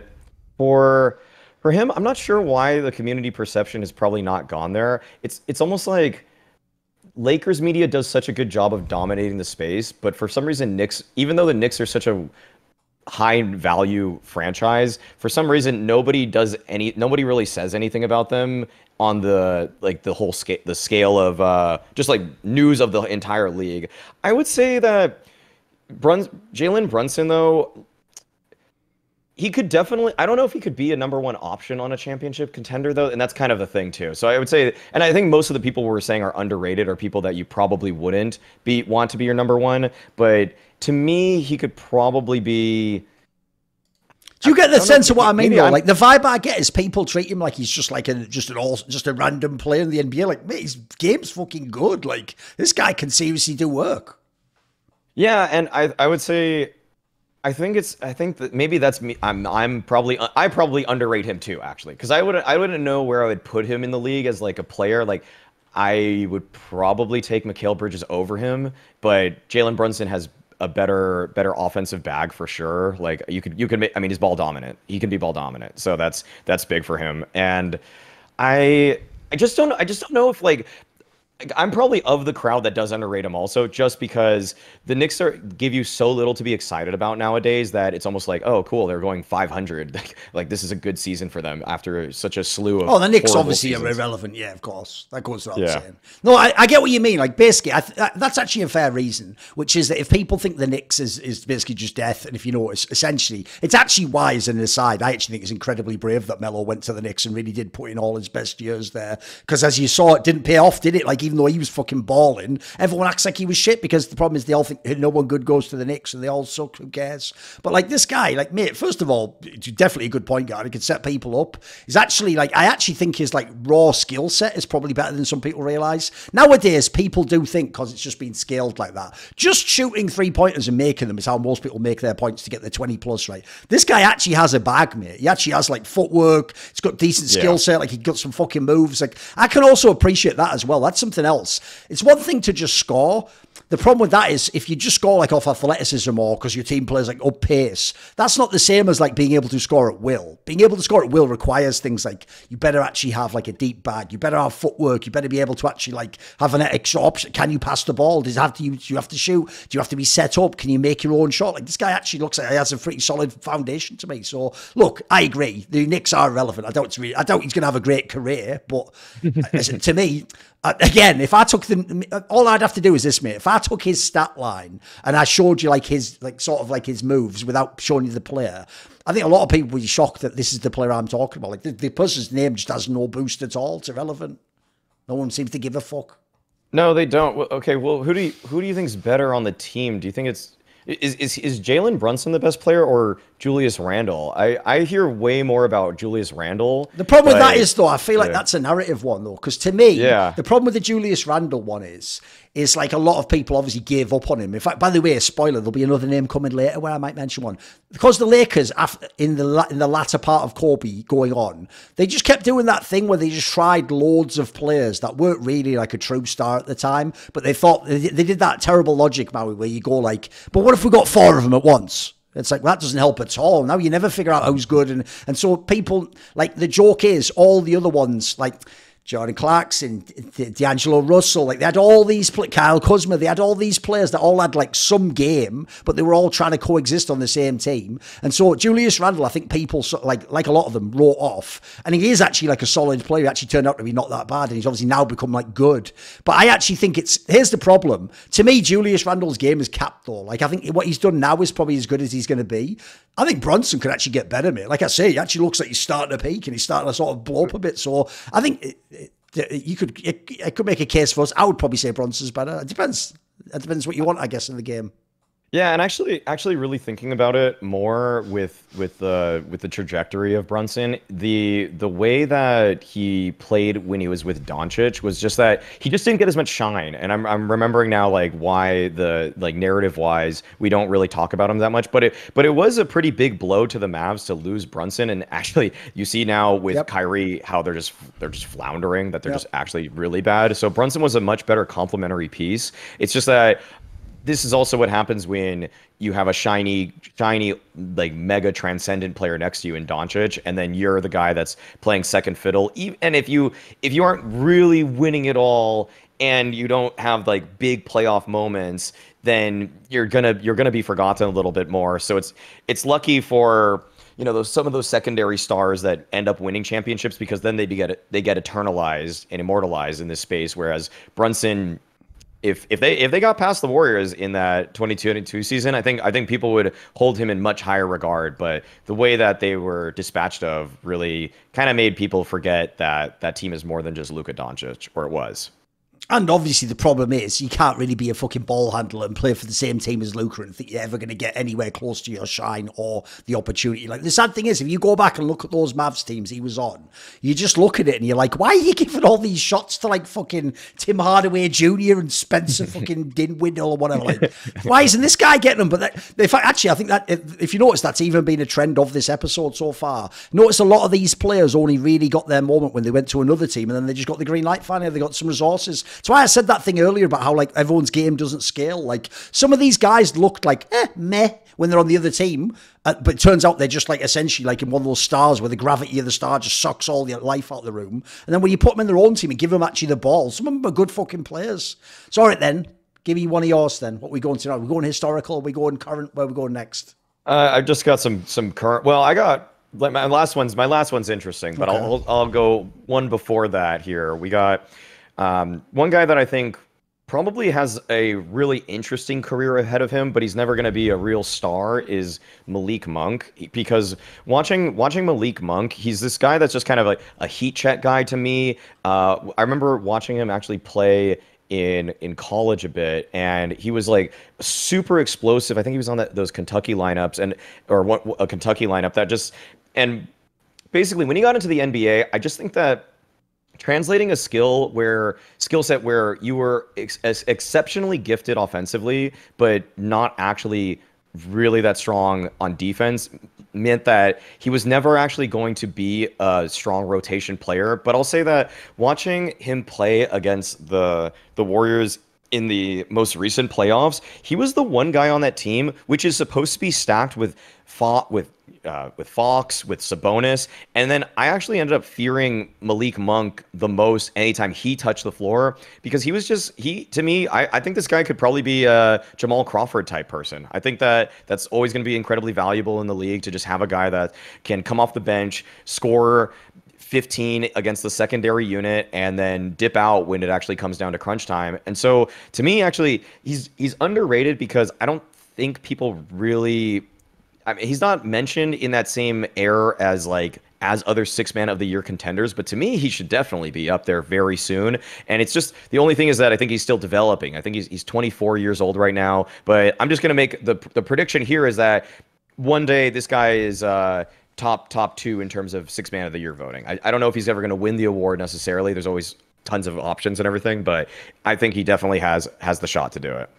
S2: for him, I'm not sure why the community perception has probably not gone there. It's almost like Lakers media does such a good job of dominating the space, but for some reason, even though the Knicks are such a high value franchise, for some reason nobody really says anything about them on the whole scale of just like news of the entire league. I would say that Jalen Brunson, though, he could definitely, I don't know if he could be a number 1 option on a championship contender, though, and that's kind of the thing too. So I would say, and I think most of the people we're saying are underrated, are people that you probably wouldn't want to be your number 1, but to me, he could probably be.
S1: Do you get the sense of what I mean, though? Like, the vibe I get is people treat him like he's just like just a random player in the NBA. Like, mate, his game's fucking good. Like, this guy can seriously do work.
S2: Yeah, and I would say, I think that maybe that's me. I probably underrate him too, actually, because I wouldn't know where I would put him in the league as like a player. Like, I would probably take Mikal Bridges over him, but Jalen Brunson has a better offensive bag for sure. Like, you could make, I mean, he's ball dominant. He can be ball dominant. So that's big for him. And I just don't know if, like, I'm probably of the crowd that does underrate him also, just because the Knicks give you so little to be excited about nowadays that it's almost like, oh, cool, they're going 500. Like this is a good season for them after such a slew of.
S1: Oh, the Knicks obviously
S2: seasons.
S1: are irrelevant. Yeah, of course. That goes without
S2: Yeah.
S1: saying. No, I get what you mean. Like, basically, that's actually a fair reason, which is that if people think the Knicks is basically just death, and if you notice, essentially, it's actually wise and aside. I actually think it's incredibly brave that Melo went to the Knicks and really did put in all his best years there. Because as you saw, it didn't pay off, did it? Like, even though he was fucking balling, everyone acts like he was shit because the problem is they all think no one good goes to the Knicks and they all suck. Who cares? But like this guy, like, mate, first of all, definitely a good point guard. He can set people up. He's actually like, I actually think his like raw skill set is probably better than some people realize. Nowadays, people do think because it's just been scaled like that, just shooting 3-pointers and making them is how most people make their points to get their 20 plus, right? This guy actually has a bag, mate. He actually has like footwork. He's got decent skill set. Like, he got some fucking moves. Like, I can also appreciate that as well. That's something else. It's one thing to just score. The problem with that is if you just score like off athleticism or because your team plays like up pace, that's not the same as like being able to score at will. Being able to score at will requires things like you better actually have like a deep bag. You better have footwork. You better be able to actually like have an extra option. Can you pass the ball? Do you have to shoot? Do you have to be set up? Can you make your own shot? Like, this guy actually looks like he has a pretty solid foundation to me. So look, I agree. The Knicks are relevant. I doubt he's going to have a great career, but to me, again, if I took all I'd have to do is this, mate. If I took his stat line and I showed you like his, like sort of like his moves without showing you the player, I think a lot of people would be shocked that this is the player I'm talking about. Like, the person's name just has no boost at all. It's irrelevant. No one seems to give a fuck.
S2: No, they don't. Okay, well, who do you think's better on the team? Do you think is Jalen Brunson the best player or Julius Randle? I hear way more about Julius Randle.
S1: The problem with that is, though, I feel like that's a narrative one, though, because to me, the problem with the Julius Randle one is like a lot of people obviously gave up on him. In fact, by the way, a spoiler, there'll be another name coming later where I might mention one. Because the Lakers, in the latter part of Kobe going on, they just kept doing that thing where they just tried loads of players that weren't really like a true star at the time, but they thought, they did that terrible logic, Maui, where you go like, but what if we got 4 of them at once? It's like, that doesn't help at all. Now you never figure out who's good. And so people, like, the joke is all the other ones, like Jordan Clarkson, D'Angelo Russell, like they had all these, Kyle Kuzma, they had all these players that all had like some game, but they were all trying to coexist on the same team. And so Julius Randle, I think people like a lot of them wrote off, and he is actually like a solid player. He actually turned out to be not that bad, and he's obviously now become like good. But I actually think here's the problem. To me, Julius Randle's game is capped though. Like, I think what he's done now is probably as good as he's going to be. I think Brunson could actually get better, mate. Like I say, he actually looks like he's starting to peak and he's starting to sort of blow up a bit. So I think it could make a case for us. I would probably say Brunson's better. It depends. It depends what you want, I guess, in the game.
S2: Yeah, and actually really thinking about it more with the trajectory of Brunson, the way that he played when he was with Doncic was just that he just didn't get as much shine. And I'm remembering now like why the like narrative wise we don't really talk about him that much, but it was a pretty big blow to the Mavs to lose Brunson. And actually you see now with Kyrie how they're just floundering, that they're just actually really bad. So Brunson was a much better complementary piece. It's just that this is also what happens when you have a shiny, like mega transcendent player next to you in Doncic, and then you're the guy that's playing second fiddle. And if you aren't really winning it all, and you don't have like big playoff moments, then you're gonna be forgotten a little bit more. So it's lucky for some of those secondary stars that end up winning championships, because then they get eternalized and immortalized in this space, whereas Brunson, if they got past the Warriors in that 2022 season, I think people would hold him in much higher regard. But the way that they were dispatched of really kind of made people forget that team is more than just Luka Doncic, or it was.
S1: And obviously the problem is you can't really be a fucking ball handler and play for the same team as Luka and think you're ever going to get anywhere close to your shine or the opportunity. Like, the sad thing is, if you go back and look at those Mavs teams he was on, you just look at it and you're like, why are you giving all these shots to like fucking Tim Hardaway Jr. and Spencer fucking Dinwiddie or whatever? Like, why isn't this guy getting them? But in fact, actually, I think that if you notice, that's even been a trend of this episode so far. Notice a lot of these players only really got their moment when they went to another team, and then they just got the green light finally. They got some resources. That's why I said that thing earlier about how like everyone's game doesn't scale. Like some of these guys looked like meh when they're on the other team, but it turns out they're just like essentially like in one of those stars where the gravity of the star just sucks all the life out of the room. And then when you put them in their own team and give them actually the ball, some of them are good fucking players. So all right then, give me one of yours then. What are we going to now? Are we going historical? Are we going current? Where are we going next?
S2: I've just got some current. Well, I got like my last one's interesting, but okay. I'll go one before that here. We got one guy that I think probably has a really interesting career ahead of him, but he's never going to be a real star, is Malik Monk. Because watching Malik Monk, he's this guy that's just kind of like a heat check guy to me. I remember watching him actually play in college a bit, and he was like super explosive. I think he was on those Kentucky lineups a Kentucky lineup that just, and basically when he got into the NBA, I just think that translating a skill set where you were exceptionally gifted offensively, but not actually really that strong on defense, meant that he was never actually going to be a strong rotation player. But I'll say that watching him play against the Warriors in the most recent playoffs, he was the one guy on that team which is supposed to be stacked with Fox, with Sabonis, and then I actually ended up fearing Malik Monk the most anytime he touched the floor, because to me, I think this guy could probably be a Jamal Crawford type person. I think that's always going to be incredibly valuable in the league, to just have a guy that can come off the bench, score 15 against the secondary unit, and then dip out when it actually comes down to crunch time. And so to me, actually, he's underrated because I don't think people really, I mean, he's not mentioned in that same air as other six man of the year contenders, but to me, he should definitely be up there very soon. And it's just, the only thing is that I think he's still developing. I think he's 24 years old right now, but I'm just going to make the prediction here is that one day this guy is top two in terms of six man of the year voting. I don't know if he's ever going to win the award necessarily. There's always tons of options and everything, but I think he definitely has the shot to do it.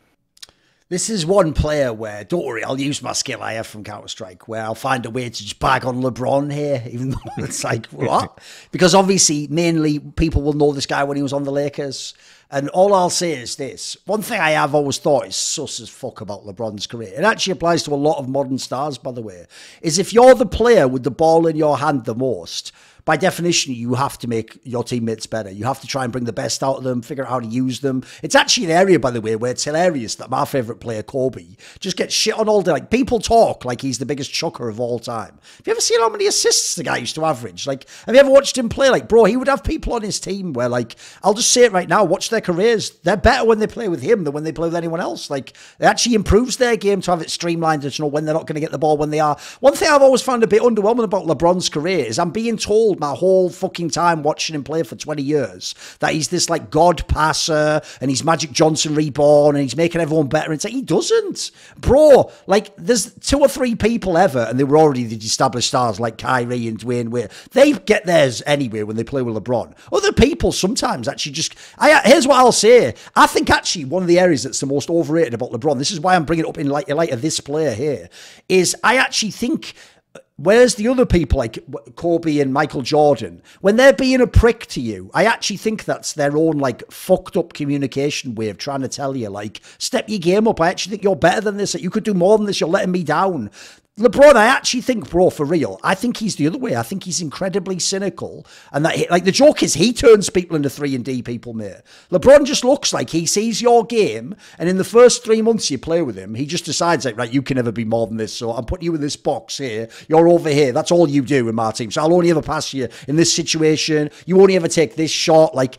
S1: This is one player where, don't worry, I'll use my skill I have from Counter-Strike, where I'll find a way to just bag on LeBron here, even though it's like, what? Because obviously, mainly, people will know this guy when he was on the Lakers. And all I'll say is this. One thing I have always thought is sus as fuck about LeBron's career. It actually applies to a lot of modern stars, by the way. Is if you're the player with the ball in your hand the most, by definition, you have to make your teammates better. You have to try and bring the best out of them, figure out how to use them. It's actually an area, by the way, where it's hilarious that my favourite player, Kobe, just gets shit on all day. Like, people talk like he's the biggest chucker of all time. Have you ever seen how many assists the guy used to average? Like, have you ever watched him play? Like, bro, he would have people on his team where, like, I'll just say it right now, watch their careers. They're better when they play with him than when they play with anyone else. Like, it actually improves their game to have it streamlined and to know when they're not going to get the ball, when they are. One thing I've always found a bit underwhelming about LeBron's career is I'm being told my whole fucking time watching him play for 20 years that he's this like god passer and he's Magic Johnson reborn and he's making everyone better. It's like, he doesn't, bro. Like, there's 2 or 3 people ever, and they were already the established stars like Kyrie and Dwayne Wade. They get theirs anyway when they play with LeBron. Other people sometimes actually just, here's what I'll say. I think actually one of the areas that's the most overrated about LeBron, this is why I'm bringing it up in light of this player here, is I actually think, whereas the other people like Kobe and Michael Jordan, when they're being a prick to you, I actually think that's their own like fucked up communication way of trying to tell you, like, step your game up. I actually think you're better than this. That you could do more than this. You're letting me down. LeBron, I actually think, bro, for real, I think he's the other way. I think he's incredibly cynical. And that, like, the joke is he turns people into 3-and-D people, mate. LeBron just looks like he sees your game, and in the first 3 months you play with him, he just decides, like, right, you can never be more than this, so I'm putting you in this box here. You're over here. That's all you do in my team. So I'll only ever pass you in this situation. You only ever take this shot. Like,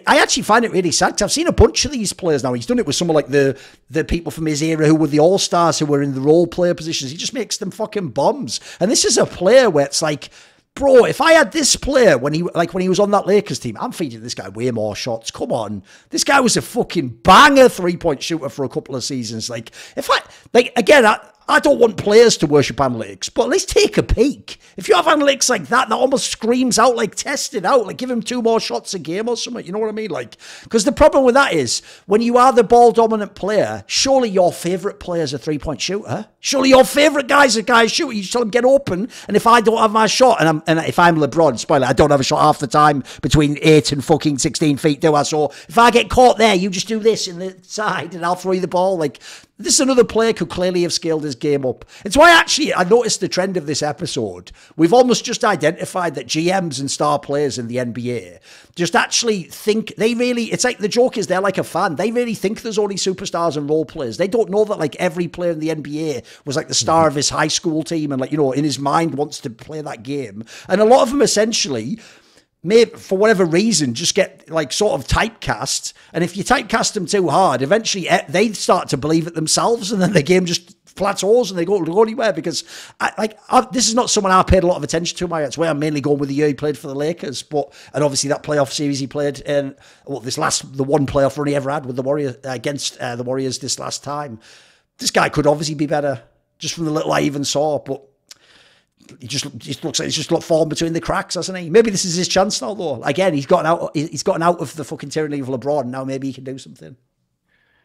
S1: I actually find it really sad. I've seen a bunch of these players now. He's done it with someone like the people from his era who were the all-stars, who were in the role player positions. He just makes them fucking bombs. And this is a player where it's like, bro, if I had this player when he was on that Lakers team, I'm feeding this guy way more shots. Come on. This guy was a fucking banger 3-point shooter for a couple of seasons. Like, if I, like, again, I don't want players to worship analytics, but at least take a peek. If you have analytics like that almost screams out, like, test it out, like, give him 2 more shots a game or something, you know what I mean? Like, because the problem with that is, when you are the ball-dominant player, surely your favourite player is a three-point shooter. Surely your favourite guy's a guy shooter. You just tell him, get open, and if I don't have my shot, and if I'm LeBron, spoiler, I don't have a shot half the time between 8 and fucking 16 feet, do I? So if I get caught there, you just do this in the side, and I'll throw you the ball, like... This is another player who clearly have scaled his game up. It's why, actually, I noticed the trend of this episode. We've almost just identified that GMs and star players in the NBA just actually think they really, it's like the joke is they're like a fan. They really think there's only superstars and role players. They don't know that, like, every player in the NBA was like the star of his high school team and, like, you know, in his mind wants to play that game. And a lot of them essentially... may, for whatever reason, just get, like, sort of typecast. And if you typecast them too hard, eventually they start to believe it themselves, and then the game just plateaus and they don't go anywhere. Because, this is not someone I paid a lot of attention to. It's where I'm mainly going with the year he played for the Lakers. And obviously that playoff series he played in, the one playoff run he ever had with the Warriors, against the Warriors this last time. This guy could obviously be better, just from the little I even saw, but... He just looks like he's just fallen between the cracks, hasn't he? Maybe this is his chance now, though. Again, he's gotten out of the fucking tyranny of LeBron. Now maybe he can do something.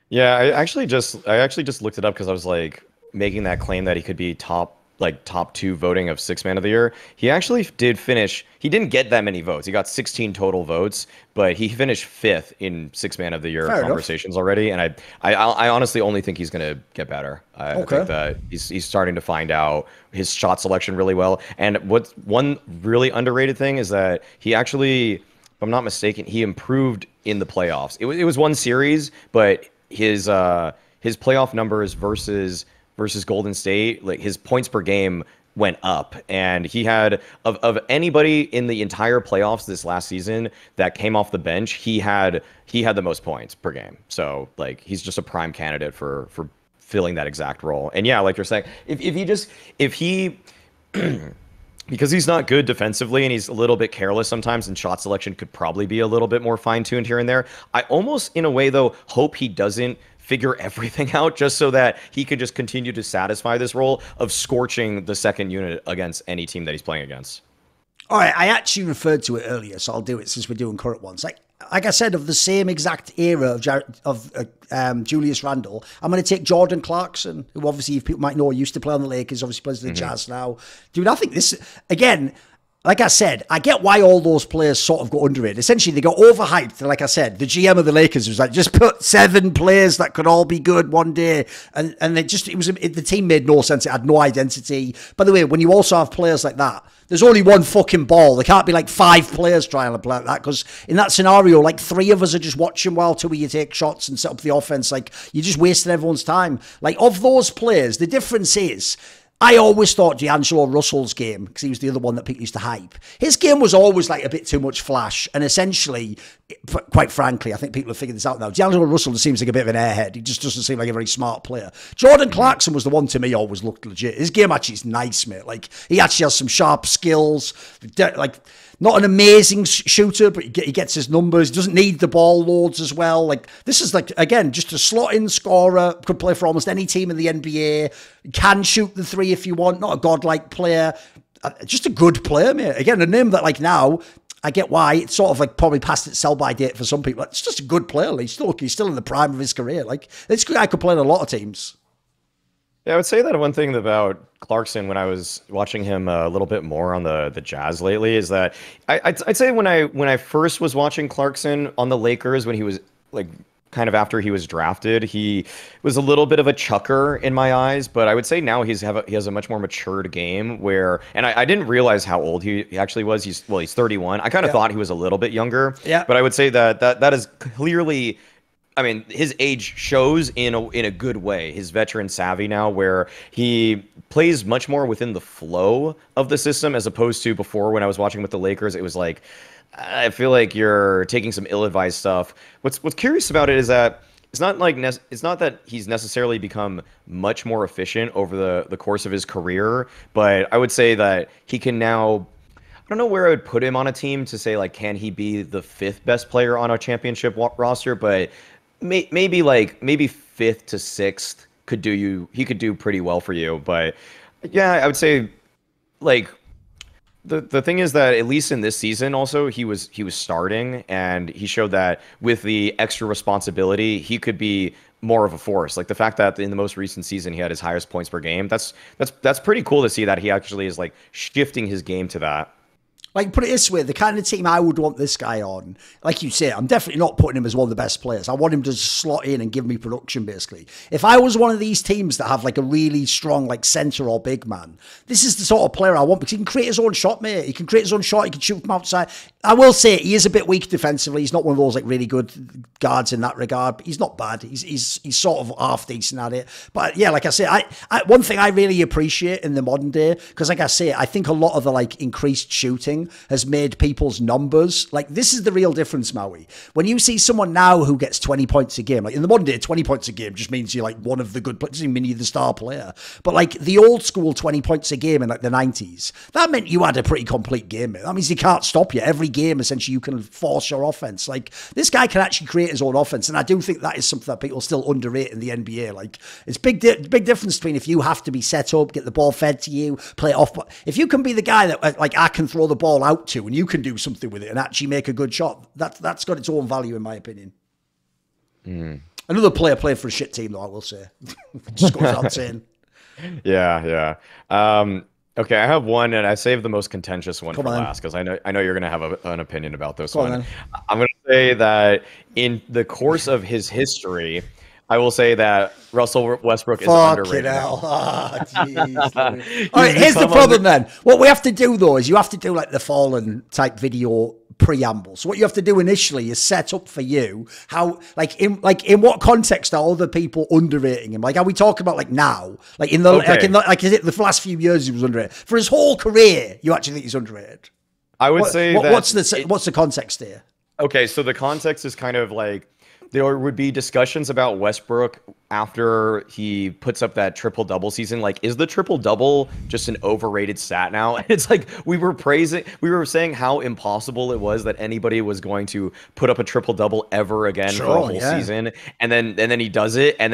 S2: Yeah, I actually just looked it up because I was like making that claim that he could be top 2 voting of 6th man of the year. He actually did finish. He didn't get that many votes. He got 16 total votes, but he finished 5th in 6th man of the year conversations already. And I honestly only think he's going to get better. I think that he's starting to find out his shot selection really well. And what's one really underrated thing is that he actually, if I'm not mistaken, he improved in the playoffs. It was one series, but his playoff numbers versus Golden State, like, his points per game went up, and he had of anybody in the entire playoffs this last season that came off the bench, he had the most points per game. So, like, he's just a prime candidate for filling that exact role. And yeah, like you're saying, if he because he's not good defensively and he's a little bit careless sometimes, and shot selection could probably be a little bit more fine-tuned here and there. I almost, in a way, though, hope he doesn't figure everything out just so that he could just continue to satisfy this role of scorching the second unit against any team that he's playing against.
S1: All right, I actually referred to it earlier, so I'll do it since we're doing current ones. Like I said, of the same exact era of Julius Randle, I'm going to take Jordan Clarkson, who obviously, if people might know, used to play on the Lakers, obviously plays in the Jazz now. Dude, I think this, again... Like I said, I get why all those players sort of got underrated. Essentially, they got overhyped. Like I said, the GM of the Lakers was like, just put 7 players that could all be good one day. And the team made no sense. It had no identity. By the way, when you also have players like that, there's only one fucking ball. There can't be like 5 players trying to play like that, because in that scenario, like 3 of us are just watching while 2 of you take shots and set up the offense. Like, you're just wasting everyone's time. Like, of those players, the difference is... I always thought D'Angelo Russell's game, because he was the other one that people used to hype, his game was always like a bit too much flash. And essentially, quite frankly, I think people have figured this out now. D'Angelo Russell just seems like a bit of an airhead. He just doesn't seem like a very smart player. Jordan Clarkson was the one to me always looked legit. His game actually is nice, mate. Like, he actually has some sharp skills. Like, not an amazing shooter, but he gets his numbers. He doesn't need the ball loads as well. Like, this is like, again, just a slot-in scorer. Could play for almost any team in the NBA. Can shoot the 3 if you want. Not a godlike player. Just a good player, mate. Again, a name that, like, now, I get why it's sort of like probably past its sell-by date for some people. It's just a good player. He's still in the prime of his career. Like, this guy could play in a lot of teams.
S2: Yeah, I would say that one thing about Clarkson when I was watching him a little bit more on the Jazz lately is that I'd say when I first was watching Clarkson on the Lakers, when he was like kind of after he was drafted, he was a little bit of a chucker in my eyes, but I would say now he has a much more matured game where, and I didn't realize how old he actually was. He's 31. I kind of thought he was a little bit younger. Yeah. But I would say that is clearly, I mean, his age shows in a good way. His veteran savvy now, where he plays much more within the flow of the system, as opposed to before when I was watching with the Lakers. It was like, I feel like you're taking some ill-advised stuff. What's curious about it is that it's not that he's necessarily become much more efficient over the course of his career, but I would say that he can now. I don't know where I would put him on a team to say, like, can he be the 5th best player on a championship roster, but maybe 5th to 6th he could do pretty well for you. But yeah, I would say like the thing is that at least in this season also he was starting, and he showed that with the extra responsibility he could be more of a force. Like the fact that in the most recent season he had his highest points per game, that's pretty cool to see that he actually is like shifting his game to that.
S1: Like, put it this way, the kind of team I would want this guy on, like you say, I'm definitely not putting him as one of the best players. I want him to slot in and give me production, basically. If I was one of these teams that have, like, a really strong, like, centre or big man, this is the sort of player I want, because he can create his own shot, mate. He can create his own shot. He can shoot from outside. I will say, he is a bit weak defensively. He's not one of those, like, really good guards in that regard. But he's not bad. He's sort of half decent at it. But, yeah, like I say, I one thing I really appreciate in the modern day, because, like I say, I think a lot of the, like, increased shooting has made people's numbers, like, this is the real difference, Maui. When you see someone now who gets 20 points a game, like in the modern day, 20 points a game just means you're like one of the good players, doesn't mean you're the star player. But like the old school 20 points a game in like the 90s, that meant you had a pretty complete game. That means he can't stop you. Every game, essentially, you can force your offense. Like, this guy can actually create his own offense, and I do think that is something that people still underrate in the NBA. Like, it's big difference between if you have to be set up, get the ball fed to you, play it off. But if you can be the guy that, like, I can throw the ball out to, and you can do something with it and actually make a good shot, that's got its own value, in my opinion. Another player played for a shit team, though, I will say. Just goes without saying.
S2: Yeah. Okay, I have one, and I saved the most contentious one for last, because I know you're going to have an opinion about this one. I'm going to say that in the course of his history, I will say that Russell Westbrook is underrated.
S1: Hell. Oh, geez. All right, here's the problem then. What we have to do, though, is you have to do like the Fallen type video preamble. So what you have to do initially is set up for you how, in what context are other people underrating him? Like, are we talking about like now? Like in the is it the last few years he was underrated? For his whole career, you actually think he's underrated?
S2: I would say that
S1: what's the context here?
S2: Okay, so the context is kind of like, there would be discussions about Westbrook after he puts up that triple-double season. Like, is the triple-double just an overrated stat now? And it's like, we were saying how impossible it was that anybody was going to put up a triple-double ever again for a whole season. And then he does it. And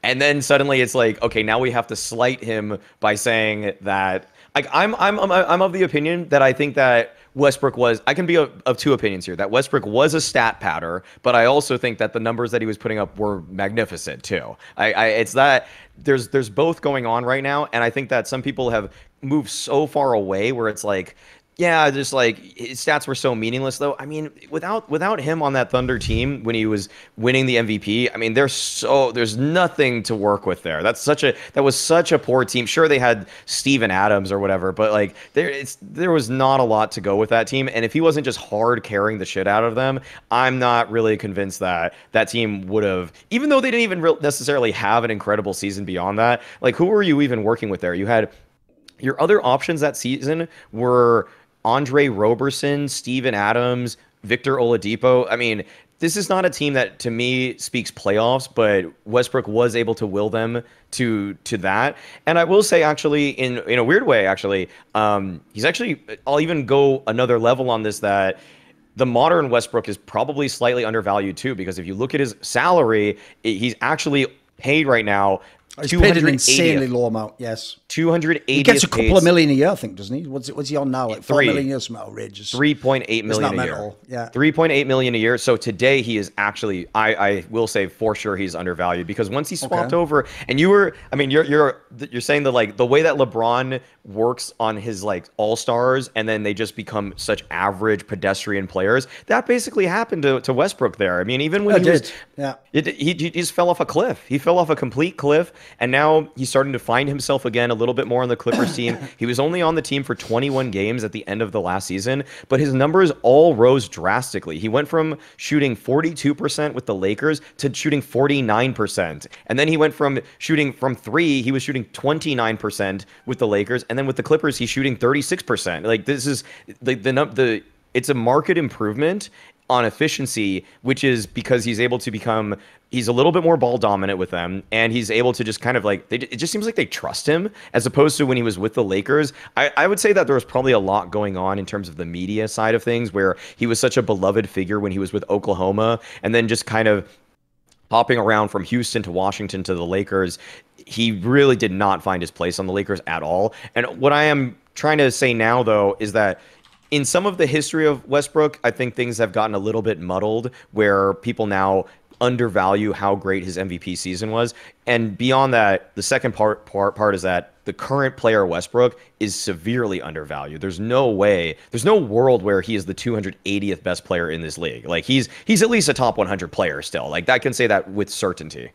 S2: then suddenly it's like, okay, now we have to slight him by saying that, like, I'm of the opinion that I think that Westbrook was, I can be of two opinions here, that Westbrook was a stat patter, but I also think that the numbers that he was putting up were magnificent too. It's that there's both going on right now, and I think that some people have moved so far away where it's like, yeah, just like his stats were so meaningless though. I mean, without him on that Thunder team when he was winning the MVP, I mean, there's nothing to work with there. That was such a poor team. Sure, they had Steven Adams or whatever, but like there was not a lot to go with that team. And if he wasn't just hard carrying the shit out of them, I'm not really convinced that that team would have, even though they didn't even necessarily have an incredible season beyond that. Like, who were you even working with there? You had your other options that season were Andre Roberson, Steven Adams, Victor Oladipo. I mean, this is not a team that, to me, speaks playoffs, but Westbrook was able to will them to that. And I will say, actually, in a weird way, actually, he's actually, I'll even go another level on this, that the modern Westbrook is probably slightly undervalued too, because if you look at his salary, he's actually paid right now.
S1: He's paid an insanely low amount, yes.
S2: 280.
S1: He gets a couple of million a year, I think, doesn't he? What's he on now? Like 4 million a year, something outrageous.
S2: 3.8 million a year.
S1: Yeah.
S2: 3.8 million a year. So today he is actually, I will say for sure he's undervalued, because once he swapped over, and you're saying that, like, the way that LeBron works on his like all-stars and then they just become such average pedestrian players, that basically happened to Westbrook there. I mean, even when he just fell off a cliff. He fell off a complete cliff. And now he's starting to find himself again a little bit more on the Clippers team. He was only on the team for 21 games at the end of the last season, but his numbers all rose drastically. He went from shooting 42% with the Lakers to shooting 49%. And then he went from shooting from three, he was shooting 29% with the Lakers. And then with the Clippers, he's shooting 36%. Like, this is it's a market improvement on efficiency, which is because he's able to become, he's a little bit more ball dominant with them, and he's able to just kind of like, it just seems like they trust him, as opposed to when he was with the Lakers. I would say that there was probably a lot going on in terms of the media side of things, where he was such a beloved figure when he was with Oklahoma, and then just kind of hopping around from Houston to Washington to the Lakers, he really did not find his place on the Lakers at all. And what I am trying to say now, though, is that in some of the history of Westbrook, I think things have gotten a little bit muddled where people now undervalue how great his MVP season was. And beyond that, the second part is that the current player Westbrook is severely undervalued. There's no world where he is the 280th best player in this league. Like he's at least a top 100 player still. Like I can say that with certainty.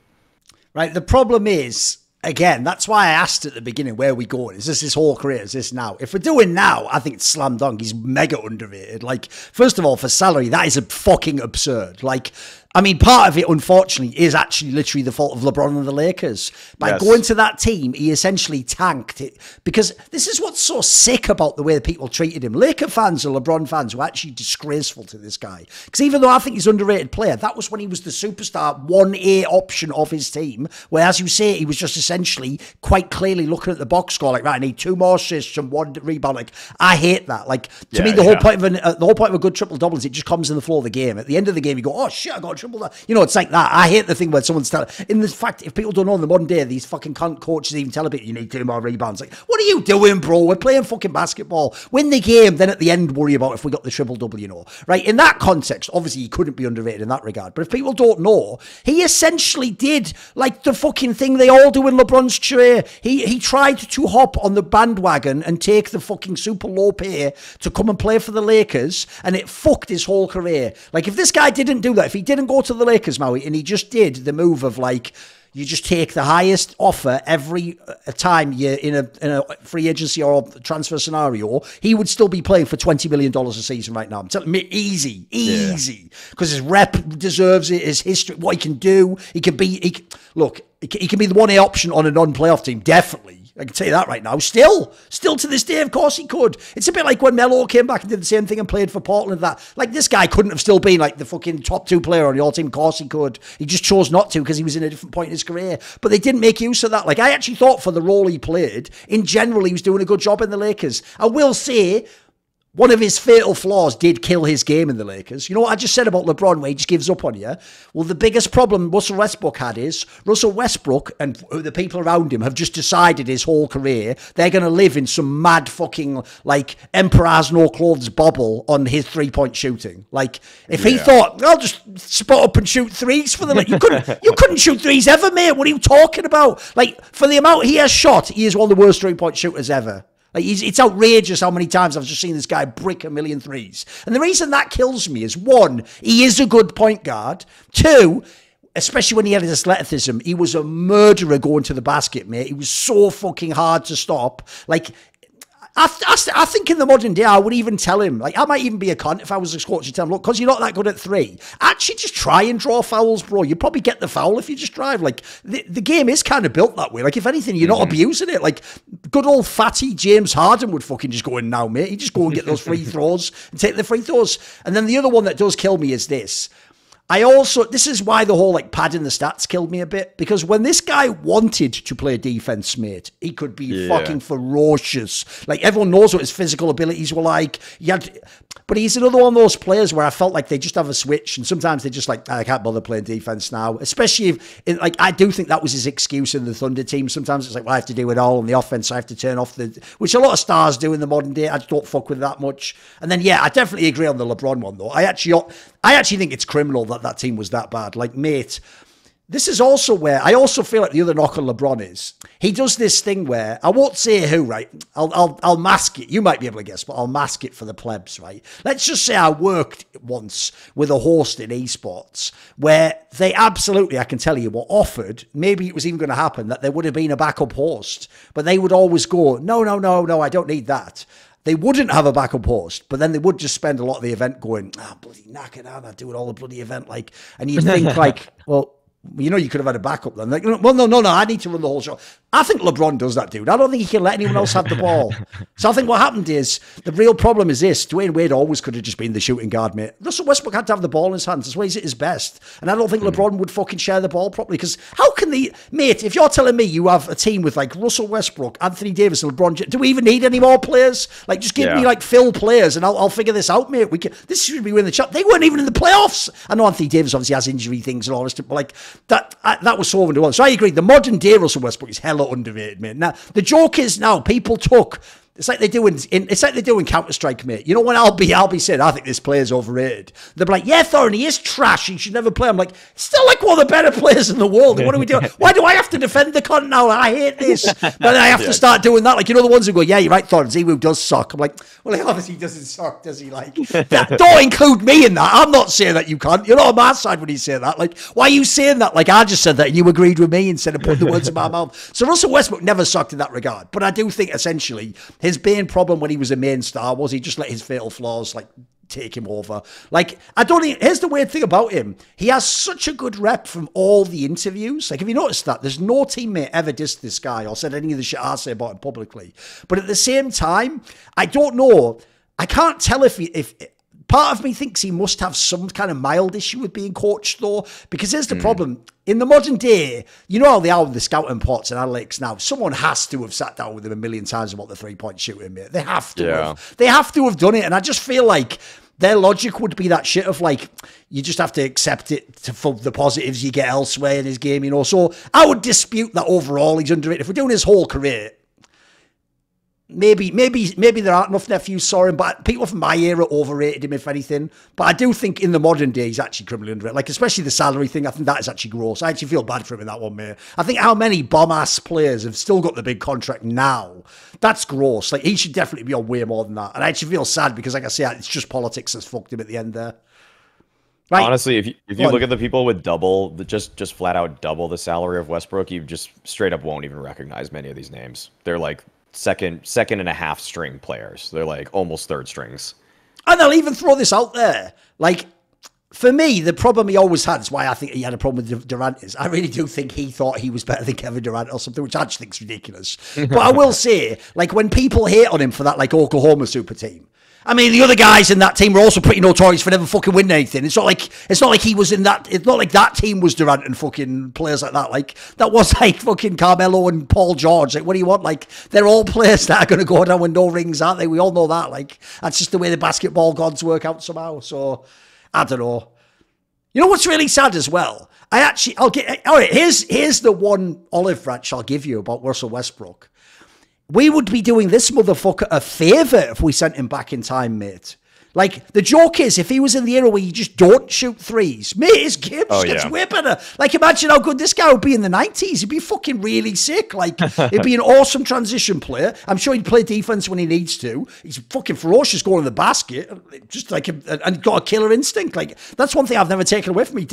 S1: Right. The problem is, again, that's why I asked at the beginning, where are we going? Is this his whole career? Is this now? If we're doing now, I think it's slam dunk. He's mega underrated. Like, first of all, for salary, that is a fucking absurd. Like, I mean, part of it, unfortunately, is actually literally the fault of LeBron and the Lakers. By going to that team, he essentially tanked it. Because this is what's so sick about the way that people treated him. Laker fans and LeBron fans were actually disgraceful to this guy. Because even though I think he's an underrated player, that was when he was the superstar 1A option of his team. Where, as you say, he was just essentially quite clearly looking at the box score like, right, I need 2 more assists and 1 rebound. Like, I hate that. Like, to me, the whole point of a good triple-double is it just comes in the flow of the game. At the end of the game, you go, oh, shit, I got a triple. You know, it's like that. I hate the thing where someone's telling. In the fact, if people don't know in the modern day, these fucking cunt coaches even tell people you need 2 more rebounds. Like, what are you doing, bro? We're playing fucking basketball. Win the game, then at the end worry about if we got the triple double. You know, right? In that context, obviously he couldn't be underrated in that regard. But if people don't know, he essentially did like the fucking thing they all do in LeBron's career. He tried to hop on the bandwagon and take the fucking super low pay to come and play for the Lakers, and it fucked his whole career. Like, if this guy didn't do that, if he didn't go to the Lakers, Maui, and he just did the move of like, you just take the highest offer every time you're in a free agency or transfer scenario, he would still be playing for $20 million a season right now. I'm telling you, easy. Because his rep deserves it, his history, what he can do. He can be the 1A option on a non-playoff team, definitely. I can tell you that right now. Still to this day, of course he could. It's a bit like when Melo came back and did the same thing and played for Portland. That, like, this guy couldn't have still been like the fucking top 2 player on your team. Of course he could. He just chose not to because he was in a different point in his career. But they didn't make use of that. Like, I actually thought for the role he played, in general, he was doing a good job in the Lakers. I will say, one of his fatal flaws did kill his game in the Lakers. You know what I just said about LeBron, where he just gives up on you? Well, the biggest problem Russell Westbrook had is Russell Westbrook and the people around him have just decided his whole career they're going to live in some mad fucking, like, Emperor has no clothes bubble on his 3-point shooting. Like, if he thought, I'll just spot up and shoot threes for the... Like, you couldn't shoot threes ever, mate. What are you talking about? Like, for the amount he has shot, he is one of the worst 3-point shooters ever. Like, it's outrageous how many times I've just seen this guy brick a million threes. And the reason that kills me is, 1, he is a good point guard. 2, especially when he had his athleticism, he was a murderer going to the basket, mate. He was so fucking hard to stop. Like, I think in the modern day, I would even tell him, like, I might even be a cunt if I was a coach and tell him, look, because you're not that good at 3, actually just try and draw fouls, bro. You probably get the foul if you just drive. Like, the game is kind of built that way. Like, if anything, you're not abusing it. Like, good old fatty James Harden would fucking just go in now, mate. He'd just go and get those free throws and take the free throws. And then the other one that does kill me is this. This is why the whole, like, padding the stats killed me a bit, because when this guy wanted to play defense, mate, he could be fucking ferocious. Like, everyone knows what his physical abilities were like. But he's another one of those players where I felt like they just have a switch, and sometimes they're just like, I can't bother playing defense now. Especially if, like, I do think that was his excuse in the Thunder team. Sometimes it's like, well, I have to do it all on the offense. I have to turn off which a lot of stars do in the modern day. I just don't fuck with that much. And then, I definitely agree on the LeBron one, though. I actually think it's criminal that team was that bad. Like, mate, this is also where I also feel like the other knock on LeBron is he does this thing where, I won't say who, right? I'll mask it. You might be able to guess, but I'll mask it for the plebs, right? Let's just say I worked once with a host in esports where they absolutely, I can tell you, were offered, maybe it was even going to happen, that there would have been a backup host, but they would always go, no, I don't need that. They wouldn't have a backup host, but then they would just spend a lot of the event going, bloody knack it out, doing all the bloody event, like, and you'd think like, well, you know, you could have had a backup then. Like, well, no, I need to run the whole show. I think LeBron does that, dude. I don't think he can let anyone else have the ball. So I think what happened is, the real problem is this. Dwayne Wade always could have just been the shooting guard, mate. Russell Westbrook had to have the ball in his hands. That's why he's at his best. And I don't think LeBron would fucking share the ball properly. Because how can mate, if you're telling me you have a team with like Russell Westbrook, Anthony Davis, and LeBron James, do we even need any more players? Like, just give me like Phil players and I'll figure this out, mate. This should be winning the chat. They weren't even in the playoffs. I know Anthony Davis obviously has injury things and all this stuff, but like that was so underwhelming. So I agree. The modern day Russell Westbrook is hella underrated, mate. Now the joke is now people took. It's like they do in Counter-Strike, mate. You know, when I'll be saying, I think this player's overrated. They'll be like, yeah, Thorin, he is trash. He should never play. I'm like, still like one of the better players in the world. What are we doing? Why do I have to defend the cunt now? I hate this. But then I have to start doing that. Like, you know, the ones who go, yeah, you're right, Thorin, Z-Woo does suck. I'm like, well, he obviously doesn't suck, does he? Like, don't include me in that. I'm not saying that you can't. You're not on my side when you say that. Like, why are you saying that? Like, I just said that and you agreed with me instead of putting the words in my mouth. So Russell Westbrook never sucked in that regard. But I do think, essentially, his main problem when he was a main star was he just let his fatal flaws like take him over. Like, here's the weird thing about him. He has such a good rep from all the interviews. Like, have you noticed that? There's no teammate ever dissed this guy or said any of the shit I say about him publicly. But at the same time, I don't know. I can't tell if part of me thinks he must have some kind of mild issue with being coached, though, because here's the problem. In the modern day, you know how they are with the scouting reports and analytics now. Someone has to have sat down with him a million times about the three-point shooting, mate. They have to have. They have to have done it, and I just feel like their logic would be that shit of, like, you just have to accept it for the positives you get elsewhere in his game, you know. So I would dispute that overall he's underrated. If we're doing his whole career, Maybe there aren't enough nephews saw him, but people from my era overrated him, if anything. But I do think in the modern day, he's actually criminally underrated. Like, especially the salary thing, I think that is actually gross. I actually feel bad for him in that one, mate. I think how many bomb-ass players have still got the big contract now, that's gross. Like, he should definitely be on way more than that. And I actually feel sad because, like I say, it's just politics that's fucked him at the end there.
S2: Right. Honestly, if you look at the people with just flat out double the salary of Westbrook, you just straight up won't even recognize many of these names. They're like second and a half string players. They're like almost third strings.
S1: And I'll even throw this out there. Like, for me, the problem he always had is why I think he had a problem with Durant is I really do think he thought he was better than Kevin Durant or something, which I just think is ridiculous. But I will say, like, when people hate on him for that, like, Oklahoma super team, I mean, the other guys in that team were also pretty notorious for never fucking winning anything. It's not like he was in that. It's not like that team was Durant and fucking players like that. Like, that was like fucking Carmelo and Paul George. Like, what do you want? Like, they're all players that are going to go down with no rings, aren't they? We all know that. Like, that's just the way the basketball gods work out somehow. So, I don't know. You know what's really sad as well? All right, here's the one olive branch I'll give you about Russell Westbrook. We would be doing this motherfucker a favour if we sent him back in time, mate. Like, the joke is, if he was in the era where you just don't shoot threes, mate, his game just gets way better. Like, imagine how good this guy would be in the 90s. He'd be fucking really sick. Like, he'd be an awesome transition player. I'm sure he'd play defense when he needs to. He's fucking ferocious going to the basket. Just like, and got a killer instinct. Like, that's one thing I've never taken away from him.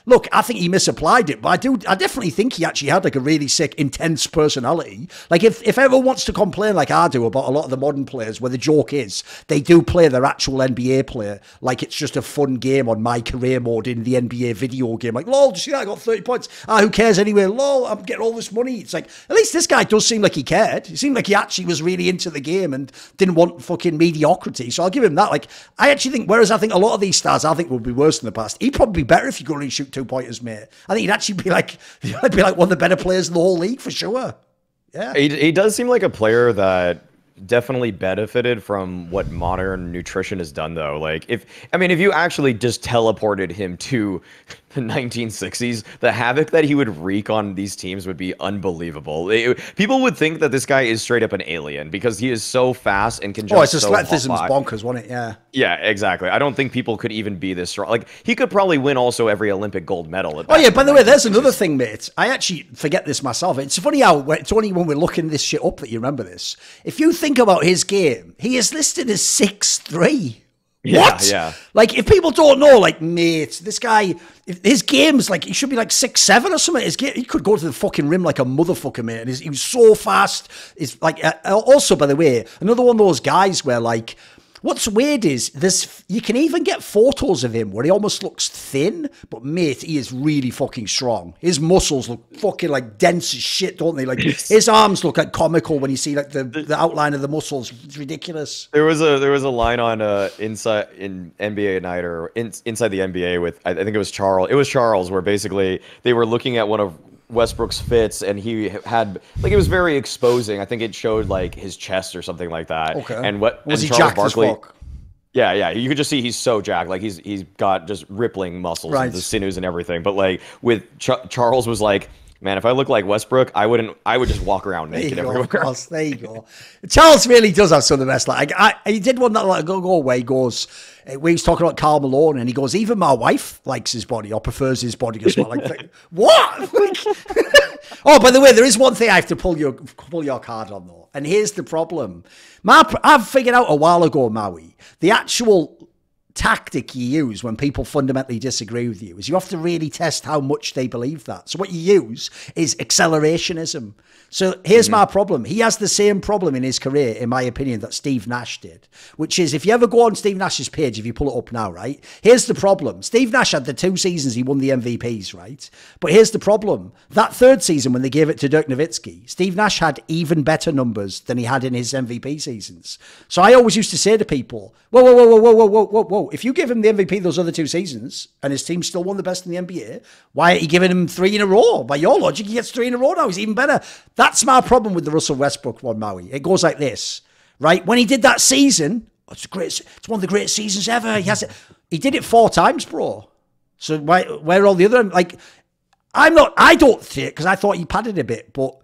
S1: Look, I think he misapplied it, but I definitely think he actually had like a really sick, intense personality. Like, if everyone wants to complain like I do about a lot of the modern players, where the joke is, they do play their actual NBA player like it's just a fun game on my career mode in the NBA video game. Like, lol, did you see that? I got 30 points. Who cares anyway? Lol, I'm getting all this money. It's like, at least this guy does seem like he cared. He seemed like he actually was really into the game and didn't want fucking mediocrity. So I'll give him that. Like, I actually think, whereas I think a lot of these stars I think would be worse in the past, he'd probably be better if you go and shoot 2-pointers, mate. I think he'd actually be like, one of the better players in the whole league for sure. Yeah.
S2: He does seem like a player that definitely benefited from what modern nutrition has done, though. Like, if you actually just teleported him to the 1960s, the havoc that he would wreak on these teams would be unbelievable. People would think that this guy is straight up an alien because he is so fast and can just
S1: athleticism's bonkers, wasn't it? Yeah.
S2: Yeah, exactly. I don't think people could even be this strong. Like, he could probably win also every Olympic gold medal.
S1: Oh yeah, by the way, there's another thing, mate. I actually forget this myself. It's funny how it's only when we're looking this shit up that you remember this. If you think about his game, he is listed as 6'3". What?
S2: Yeah.
S1: Like, if people don't know, like, mate, this guy, his game's like, he should be like 6'7" or something. His game, he could go to the fucking rim like a motherfucker, mate. And he was so fast. It's like, also, by the way, another one of those guys where, like, What's weird is you can even get photos of him where he almost looks thin, but mate, he is really fucking strong. His muscles look fucking like dense as shit, don't they? Like his arms look like comical when you see like the outline of the muscles. It's ridiculous.
S2: There was a line on inside in NBA Night or inside the NBA with I think it was Charles. It was Charles where basically they were looking at one of Westbrook's fits and he had like it was very exposing. I think it showed like his chest or something like that.
S1: Okay.
S2: And what
S1: was
S2: and
S1: he
S2: Charles
S1: jacked
S2: Barkley,
S1: as fuck?
S2: Yeah. You could just see he's so jacked. Like he's got just rippling muscles and the sinews and everything. But like with Charles was like, man, if I look like Westbrook, I would just walk around naked everywhere.
S1: There you go. Charles really does have some of the best. Like he did one that like go away. He goes, we was talking about Karl Malone, and he goes, even my wife likes his body or prefers his body as well. Like what? Oh, by the way, there is one thing I have to pull your card on though, and here's the problem. I've figured out a while ago, Maui, the actual tactic you use when people fundamentally disagree with you is you have to really test how much they believe that. So what you use is accelerationism. So here's my problem. He has the same problem in his career, in my opinion, that Steve Nash did, which is if you ever go on Steve Nash's page, if you pull it up now, right? Here's the problem. Steve Nash had the 2 seasons he won the MVPs, right? But here's the problem. That 3rd season when they gave it to Dirk Nowitzki, Steve Nash had even better numbers than he had in his MVP seasons. So I always used to say to people, whoa. If you give him the MVP those other 2 seasons and his team still won the best in the NBA, why are you giving him 3 in a row? By your logic, he gets 3 in a row now. He's even better. That's my problem with the Russell Westbrook one, Maui. It goes like this, right? When he did that season, it's one of the greatest seasons ever. He did it 4 times, bro. So where are all the other, like, I don't see it because I thought he padded a bit, but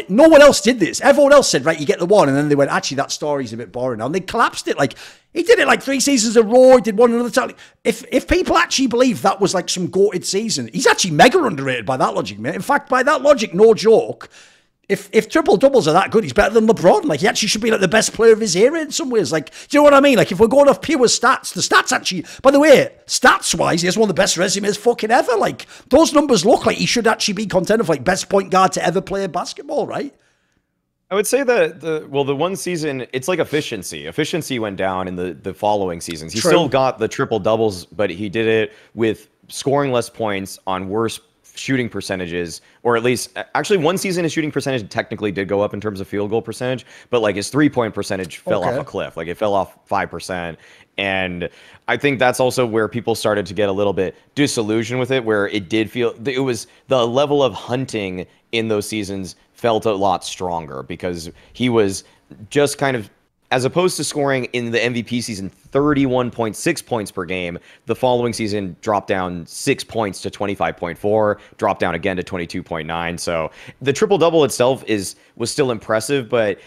S1: no one else did this? Everyone else said, right, you get the one, and then they went, actually, that story's a bit boring now. And they collapsed it. Like, he did it like 3 seasons in a row. He did one another time. If people actually believe that was like some goated season, he's actually mega underrated by that logic, mate. In fact, by that logic, no joke, if triple doubles are that good, he's better than LeBron. Like, he actually should be like the best player of his era in some ways. Like, do you know what I mean? Like, if we're going off pure stats, the stats actually, by the way, stats wise, he has one of the best resumes fucking ever. Like, those numbers look like he should actually be contender for like best point guard to ever play basketball, right?
S2: I would say that the one season, it's like efficiency. Efficiency went down in the following seasons. He still got the triple doubles, but he did it with scoring less points on worse shooting percentages, or at least actually one season his shooting percentage technically did go up in terms of field goal percentage, but like his 3-point percentage fell off a cliff. Like it fell off 5%. And I think that's also where people started to get a little bit disillusioned with it, where it did feel it was the level of hunting in those seasons felt a lot stronger because he was just kind of, as opposed to scoring in the MVP season 31.6 points per game, the following season dropped down 6 points to 25.4, dropped down again to 22.9. So the triple-double itself was still impressive, but